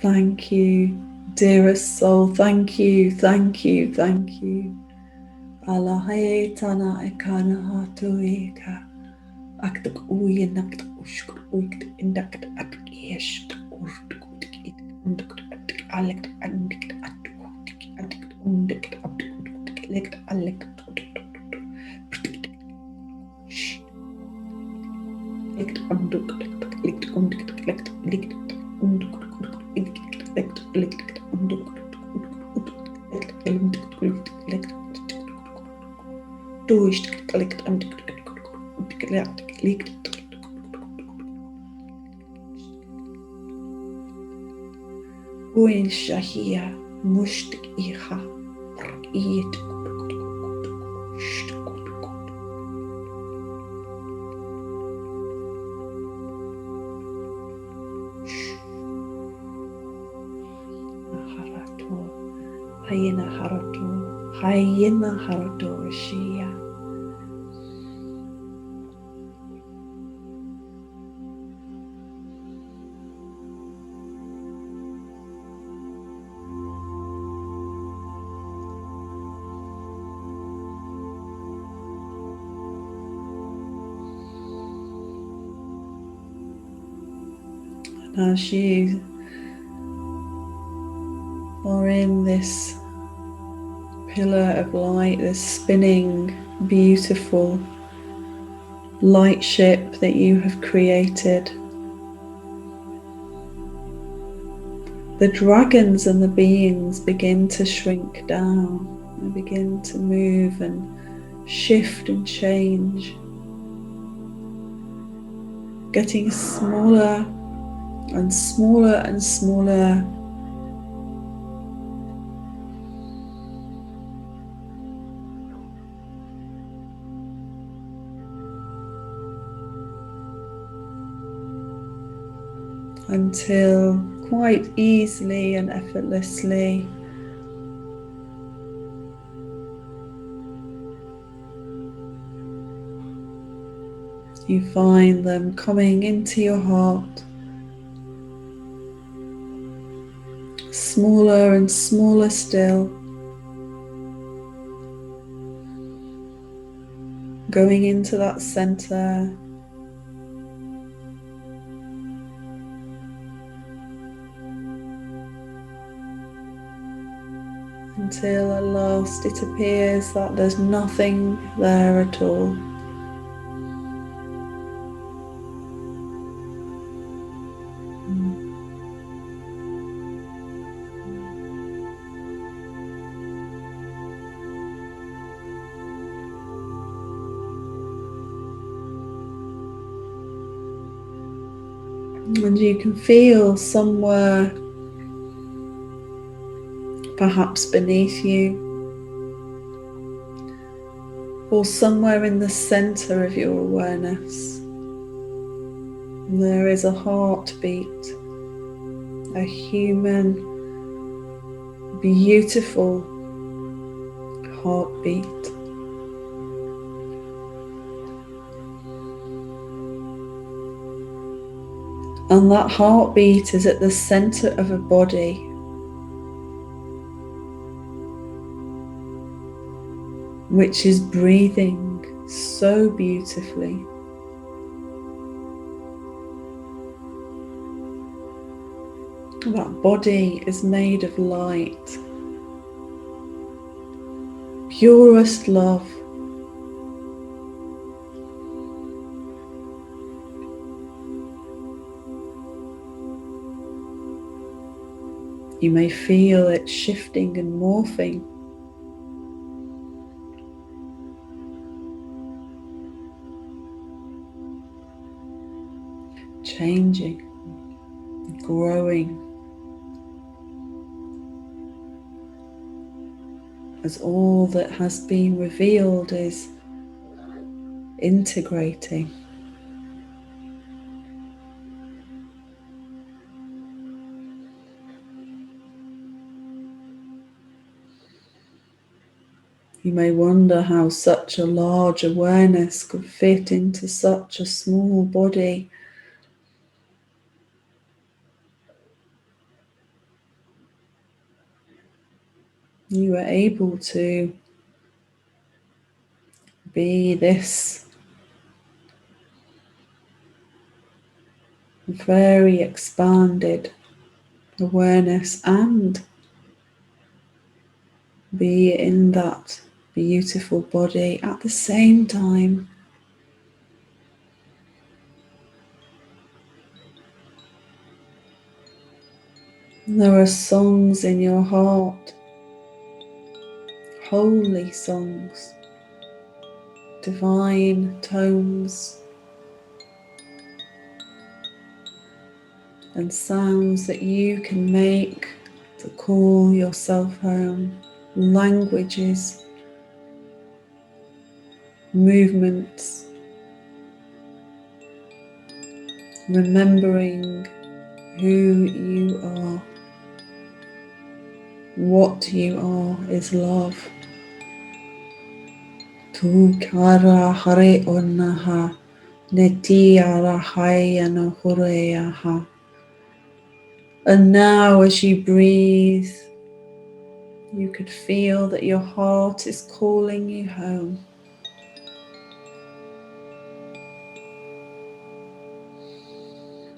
Thank you, dearest soul. Thank you, thank you, thank you. Alahaye tana ekana hatuika. Aktak uye nakt ushkur uikt indakt at yesh urd it undukt at alekt andikt at andikt undikt at lekt alekt lekt undukt lekt undikt lekt lekt undukt lekt lekt undukt lekt lekt durch lekt undikt liegt Uin Shahia Mushtik Iha Eat Harato Hayina Harato Shia. As you are in this pillar of light, this spinning, beautiful light ship that you have created, the dragons and the beings begin to shrink down. They begin to move and shift and change, getting smaller and smaller and smaller, until quite easily and effortlessly you find them coming into your heart, smaller and smaller still, going into that center, until at last it appears that there's nothing there at all. And you can feel somewhere, perhaps beneath you, or somewhere in the center of your awareness, there is a heartbeat, a human, beautiful heartbeat. And that heartbeat is at the center of a body, which is breathing so beautifully. That body is made of light, purest love. You may feel it shifting and morphing. changing, growing, as all that has been revealed is integrating. You may wonder how such a large awareness could fit into such a small body. You are able to be this very expanded awareness and be in that beautiful body at the same time. There are songs in your heart, holy songs, divine tones and sounds that you can make to call yourself home, languages, movements, remembering who you are. What you are is love. Tu kara hare onaha, neti ara hayana horeaha. And now as you breathe, you could feel that your heart is calling you home.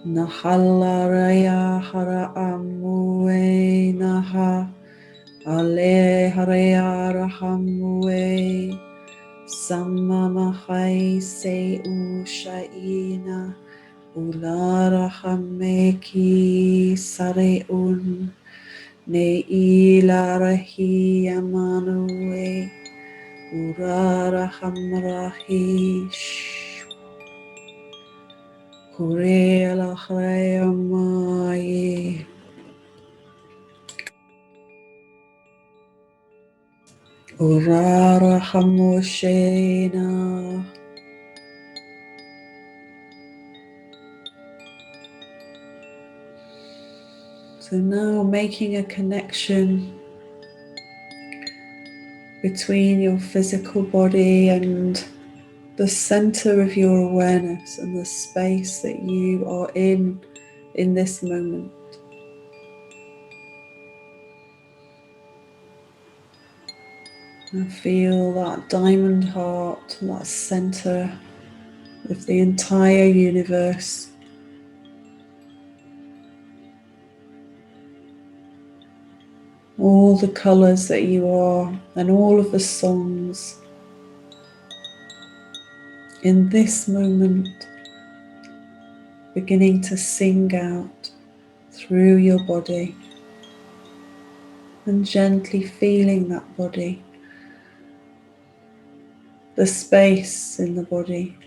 Nahalaraya hara amue naha, ale haraya rahamue, samamahai se ushaina, ulara hameki sareun, ne ilarahi amanue, urara hamrahi. Kurela Hayamaye. Urara Hamoshena. So now making a connection between your physical body and the center of your awareness and the space that you are in this moment. And feel that diamond heart, that center of the entire universe. All the colours that you are and all of the songs in this moment beginning to sing out through your body and gently feeling that body, the space in the body.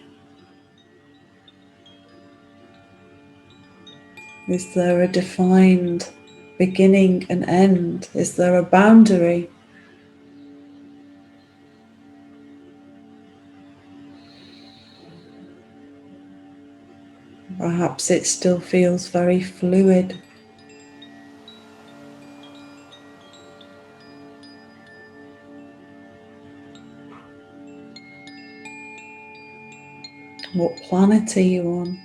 Is there a defined beginning and end? Is there a boundary? Perhaps it still feels very fluid. What planet are you on?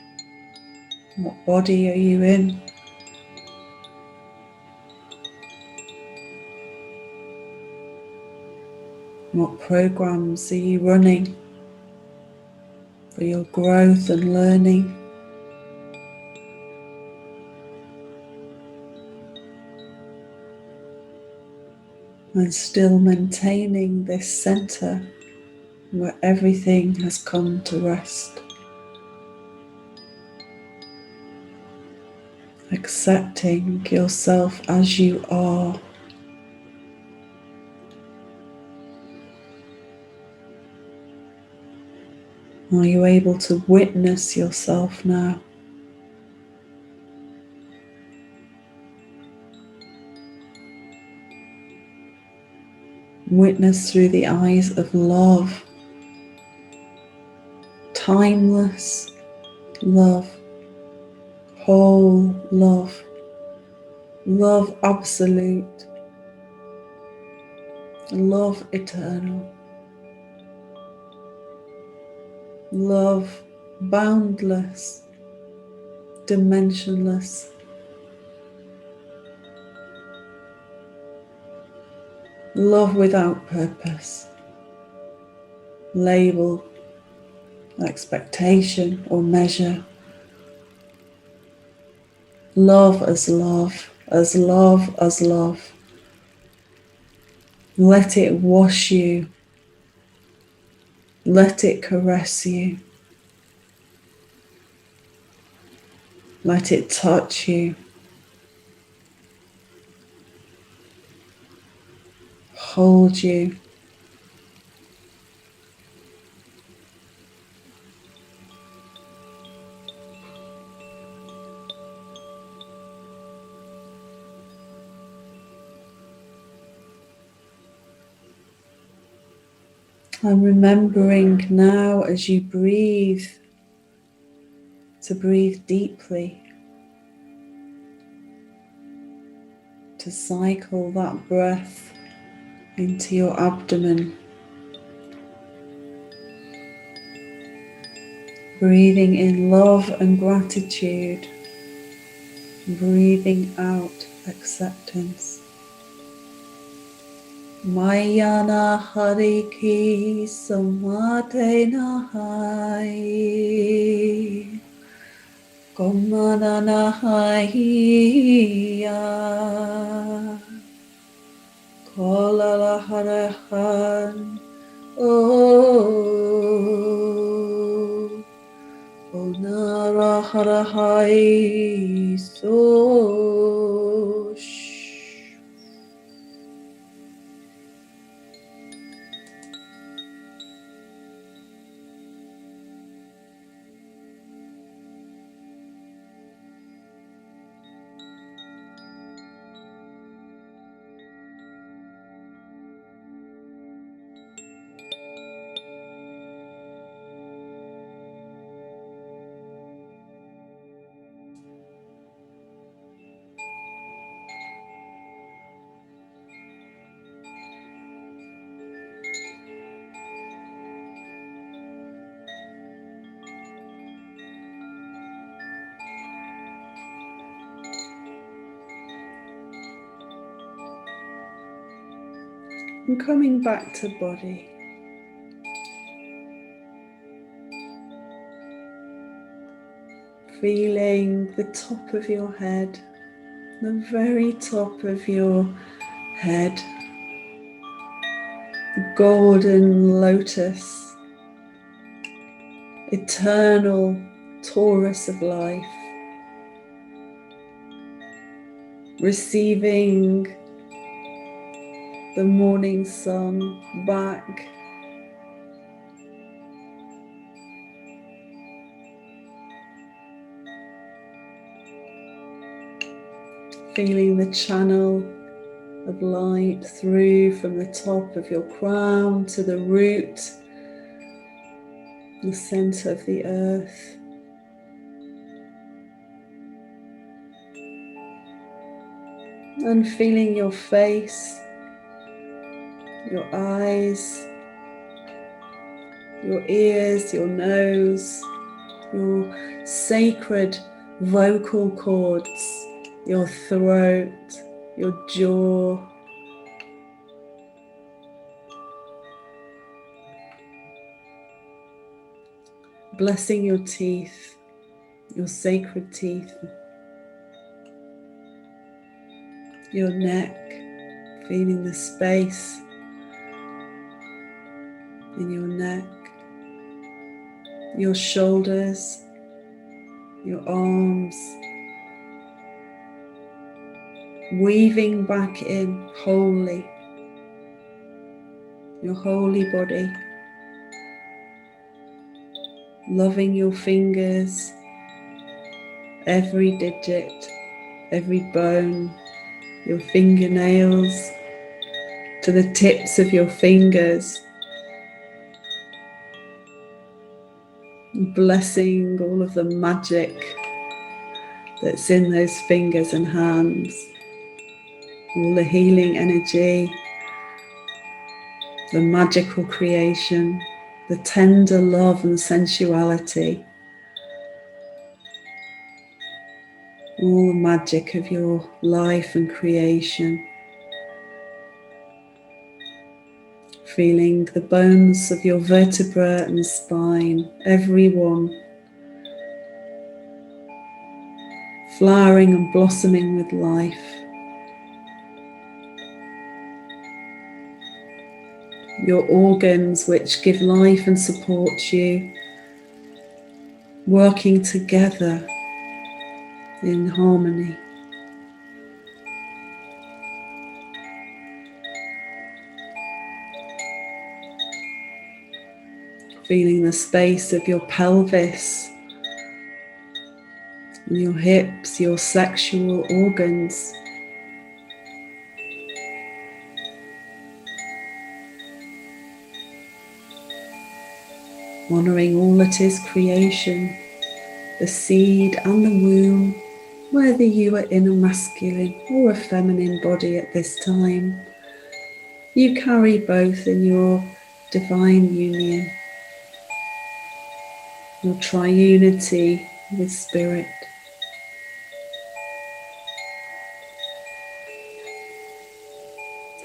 What body are you in? What programs are you running for your growth and learning? And still maintaining this center where everything has come to rest. Accepting yourself as you are. Are you able to witness yourself now? Witness through the eyes of love, timeless love, whole love, love absolute, love eternal, love boundless, dimensionless, love without purpose, label, expectation or measure. Love as love, as love as love. Let it wash you. Let it caress you. Let it touch you. Hold you. I'm remembering now as you breathe to breathe deeply, to cycle that breath into your abdomen, breathing in love and gratitude, breathing out acceptance. Mayana hariki samate nahai komana nahaiya kolala harahan oh onara harahai so And coming back to body, feeling the top of your head, the very top of your head, the golden lotus, eternal Taurus of life, receiving the morning sun back, feeling the channel of light through from the top of your crown to the root, the center of the earth. And feeling your face, your eyes, your ears, your nose, your sacred vocal cords, your throat, your jaw. Blessing your teeth, your sacred teeth, your neck, feeling the space in your neck, your shoulders, your arms, weaving back in wholly, your holy body, loving your fingers, every digit, every bone, your fingernails, to the tips of your fingers, blessing all of the magic that's in those fingers and hands, all the healing energy, the magical creation, the tender love and sensuality, all the magic of your life and creation. Feeling the bones of your vertebra and spine, every one flowering and blossoming with life. Your organs which give life and support you, working together in harmony. Feeling the space of your pelvis, your hips, your sexual organs. Honouring all that is creation, the seed and the womb, whether you are in a masculine or a feminine body at this time. You carry both in your divine union, your triunity with spirit.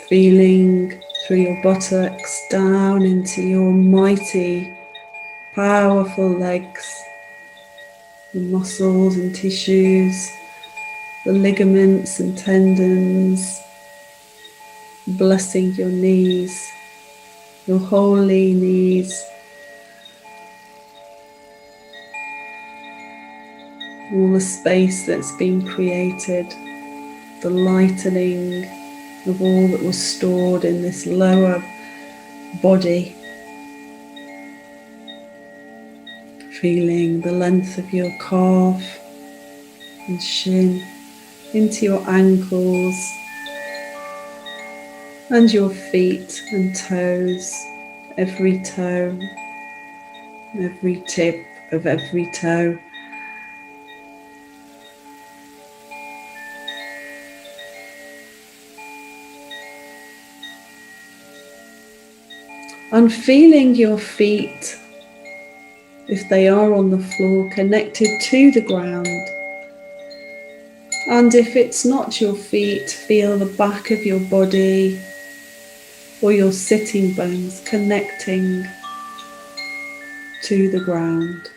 Feeling through your buttocks down into your mighty, powerful legs, the muscles and tissues, the ligaments and tendons, blessing your knees, your holy knees, all the space that's been created, the lightening of all that was stored in this lower body. Feeling the length of your calf and shin into your ankles and your feet and toes, every toe, every tip of every toe. And feeling your feet, if they are on the floor, connected to the ground. And if it's not your feet, feel the back of your body or your sitting bones connecting to the ground.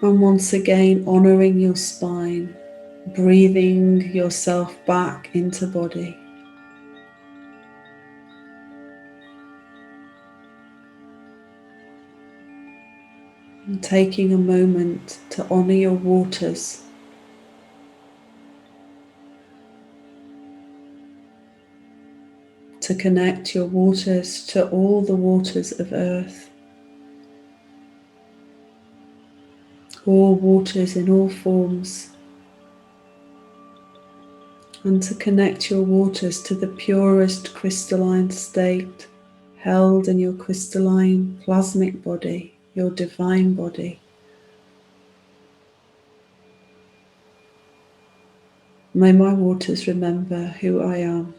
And once again, honouring your spine, breathing yourself back into body. And taking a moment to honour your waters. To connect your waters to all the waters of earth. All waters in all forms. And to connect your waters to the purest crystalline state held in your crystalline plasmic body, your divine body. May my waters remember who I am.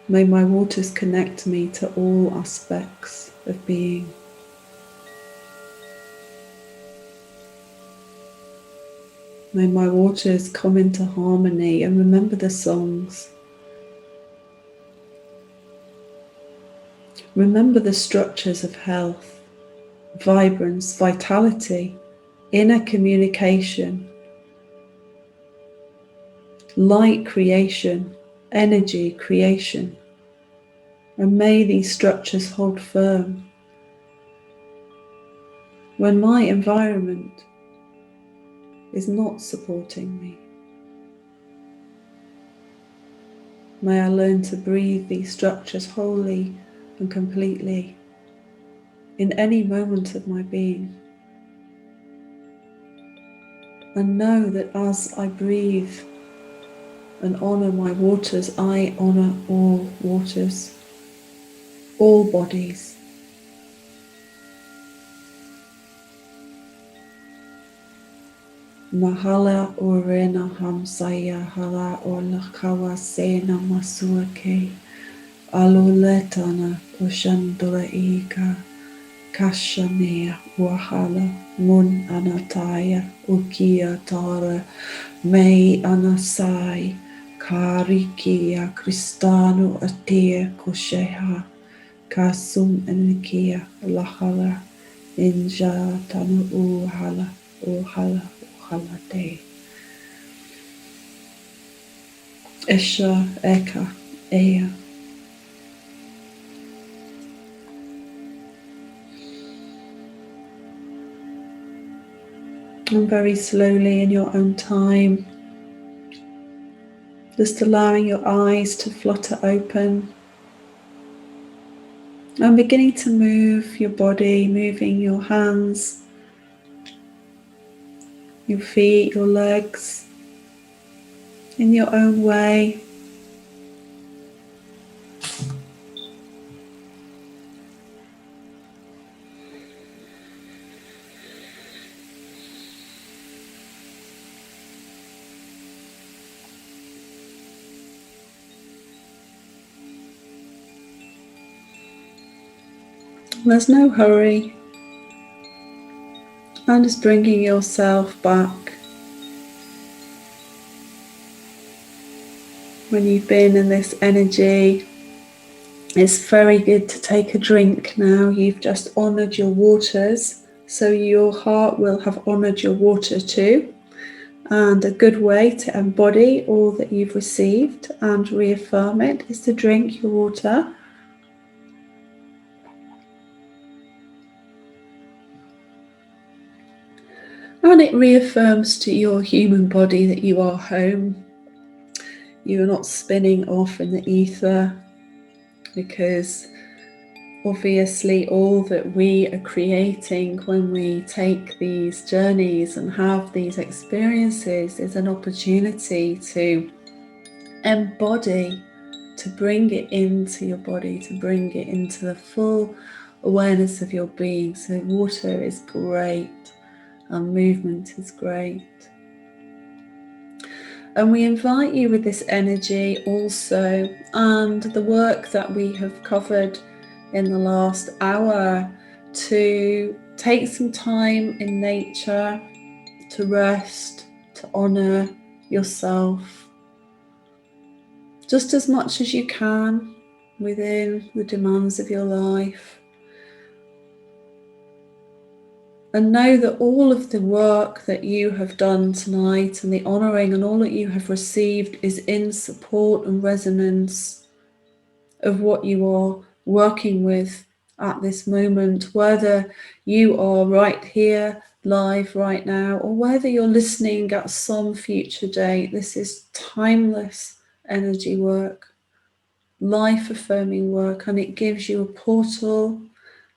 May my waters connect me to all aspects of being. May my waters come into harmony and remember the songs. Remember the structures of health, vibrance, vitality, inner communication, light creation, energy creation. And may these structures hold firm when my environment is not supporting me. May I learn to breathe these structures wholly and completely in any moment of my being. And know that as I breathe and honour my waters, I honour all waters, all bodies. Mahala orena hamsaya hala orlakawa sena masuake aluletana ushandura ika kashanea wahala mun anataya ukia tara mei anasai karikia kristano atia kosheha kasum enikia lahala inja tanu uhala uhala uhala te. Esha eka ea. And very slowly in your own time, just allowing your eyes to flutter open and beginning to move your body, moving your hands, your feet, your legs in your own way. There's no hurry, and just bringing yourself back. When you've been in this energy, it's very good to take a drink now. You've just honoured your waters, so your heart will have honoured your water too. And a good way to embody all that you've received and reaffirm it is to drink your water. And it reaffirms to your human body that you are home. You are not spinning off in the ether, because obviously all that we are creating when we take these journeys and have these experiences is an opportunity to embody, to bring it into your body, to bring it into the full awareness of your being. So water is great and movement is great. And we invite you with this energy also, and the work that we have covered in the last hour, to take some time in nature, to rest, to honour yourself, just as much as you can within the demands of your life. And know that all of the work that you have done tonight and the honouring and all that you have received is in support and resonance of what you are working with at this moment, whether you are right here, live right now, or whether you're listening at some future date. This is timeless energy work, life-affirming work, and it gives you a portal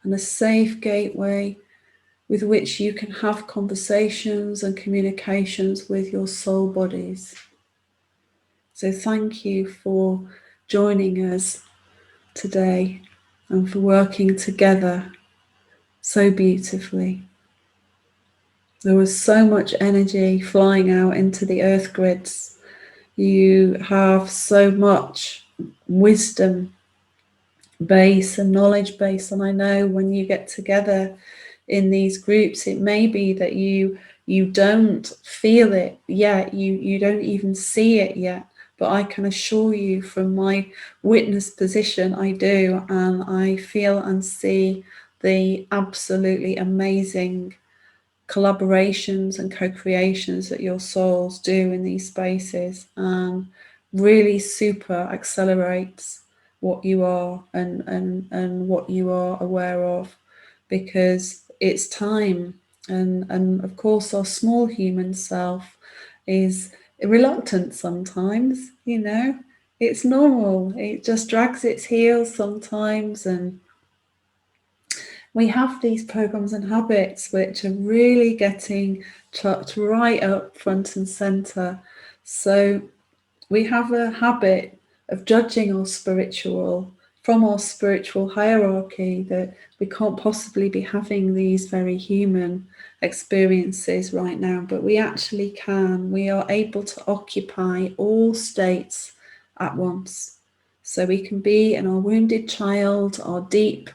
and a safe gateway with which you can have conversations and communications with your soul bodies. So thank you for joining us today and for working together so beautifully. There was so much energy flying out into the earth grids. You have so much wisdom base and knowledge base, and I know when you get together in these groups, it may be that you don't feel it yet, you don't even see it yet, but I can assure you from my witness position, I do, and I feel and see the absolutely amazing collaborations and co-creations that your souls do in these spaces, and really super accelerates what you are and what you are aware of, because it's time. And of course our small human self is reluctant sometimes, you know, it's normal, it just drags its heels sometimes, and we have these programs and habits which are really getting chucked right up front and center. So we have a habit of judging our spiritual from our spiritual hierarchy, that we can't possibly be having these very human experiences right now, but we actually can. We are able to occupy all states at once. So we can be in our wounded child, our deep,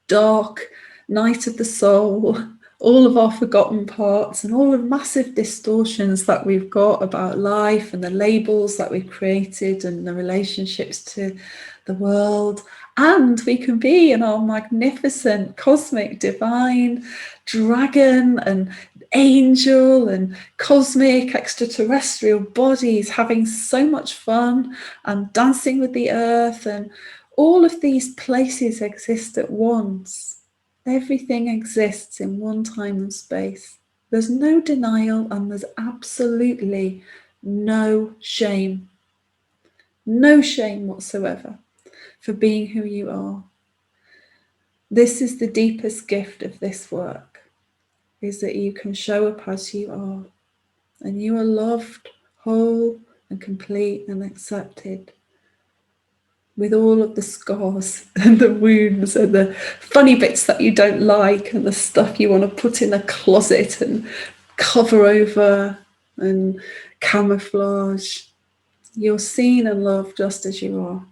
dark night of the soul, all of our forgotten parts and all the massive distortions that we've got about life and the labels that we've created and the relationships to the world. And we can be in our magnificent cosmic divine dragon and angel and cosmic extraterrestrial bodies, having so much fun and dancing with the earth, and all of these places exist at once. Everything exists in one time and space. There's no denial and there's absolutely no shame. No shame whatsoever for being who you are. This is the deepest gift of this work, is that you can show up as you are, and you are loved, whole and complete and accepted, with all of the scars and the wounds and the funny bits that you don't like and the stuff you want to put in a closet and cover over and camouflage. You're seen and loved just as you are.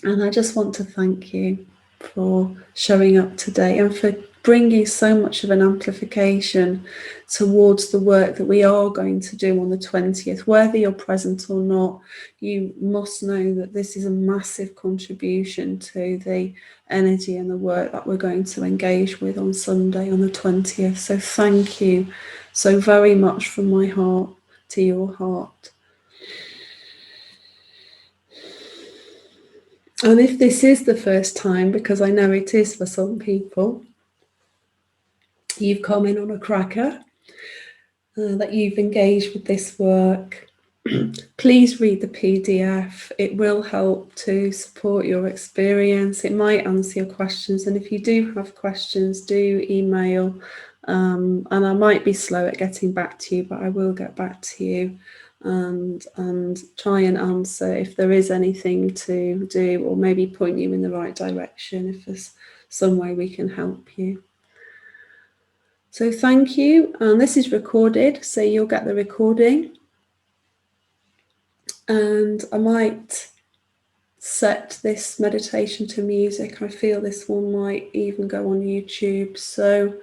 And I just want to thank you for showing up today and for bringing so much of an amplification towards the work that we are going to do on the 20th. Whether you're present or not, you must know that this is a massive contribution to the energy and the work that we're going to engage with on Sunday on the 20th. So thank you so very much from my heart to your heart. And if this is the first time, because I know it is for some people, you've come in on a cracker, that you've engaged with this work, please read the PDF. It will help to support your experience. It might answer your questions. And if you do have questions, do email. And I might be slow at getting back to you, but I will get back to you and try and answer if there is anything to do, or maybe point you in the right direction if there's some way we can help you. So thank you. And this is recorded, so you'll get the recording. And I might set this meditation to music. I feel this one might even go on YouTube. So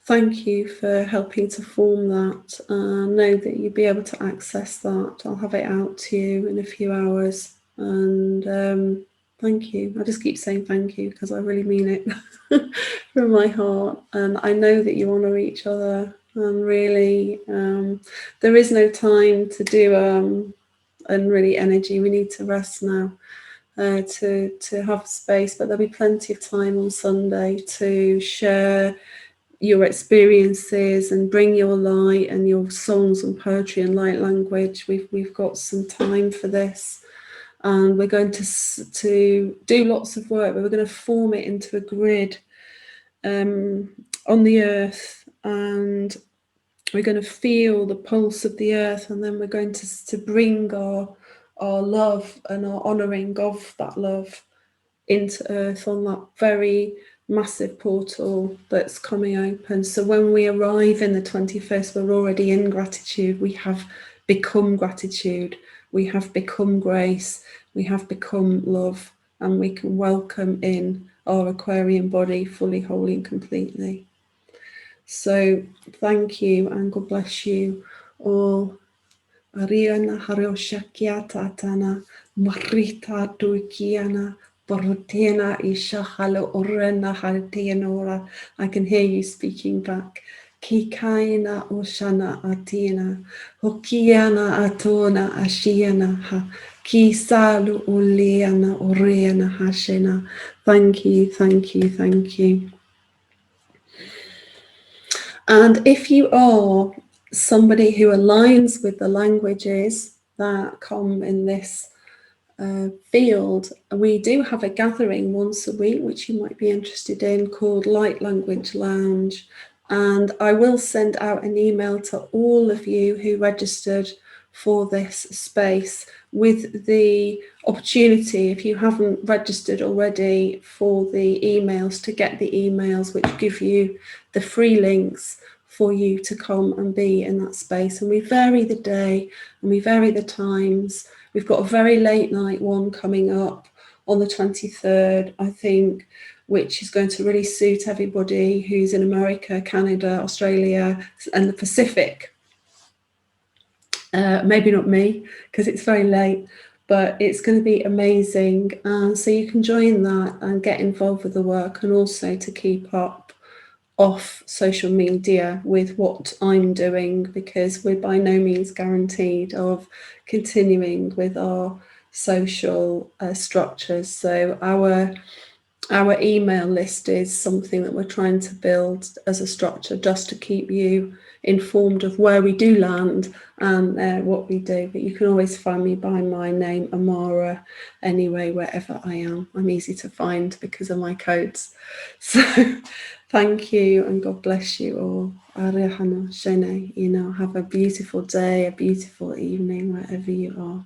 thank you for helping to form that. Know that you'll be able to access that. I'll have it out to you in a few hours. And thank you. I just keep saying thank you because I really mean it from my heart. And I know that you honour each other. And really, there is no time to do and really energy. We need to rest now. To have space, but there'll be plenty of time on Sunday to share your experiences and bring your light and your songs and poetry and light language. We've got some time for this, and we're going to do lots of work, but we're going to form it into a grid on the earth, and we're going to feel the pulse of the earth, and then we're going to bring our love and our honouring of that love into earth on that very massive portal that's coming open. So when we arrive in the 21st, we're already in gratitude. We have become gratitude. We have become grace. We have become love. And we can welcome in our Aquarian body fully, wholly and completely. So thank you and God bless you all. Ariana Haroshakia Tatana, Marita Duikiana, Borotena Ishahalo Orena Haltianora. I can hear you speaking back. Kikaina Oshana Atina, Hokiana Atona Ashiana Ha, Kisalu Uliana Oreana Hashena. Thank you, thank you, thank you. And if you are somebody who aligns with the languages that come in this field. We do have a gathering once a week, which you might be interested in, called Light Language Lounge. And I will send out an email to all of you who registered for this space with the opportunity, if you haven't registered already, for the emails, to get the emails which give you the free links for you to come and be in that space. And we vary the day and we vary the times. We've got a very late night one coming up on the 23rd, I think, which is going to really suit everybody who's in America, Canada, Australia, and the Pacific. Maybe not me, because it's very late, but it's going to be amazing. So you can join that and get involved with the work, and also to keep up off social media with what I'm doing, because we're by no means guaranteed of continuing with our social structures. So our email list is something that we're trying to build as a structure, just to keep you informed of where we do land and what we do. But you can always find me by my name, Amara, anyway, wherever I am. I'm easy to find because of my codes. So thank you, and God bless you all. Have a beautiful day, a beautiful evening, wherever you are.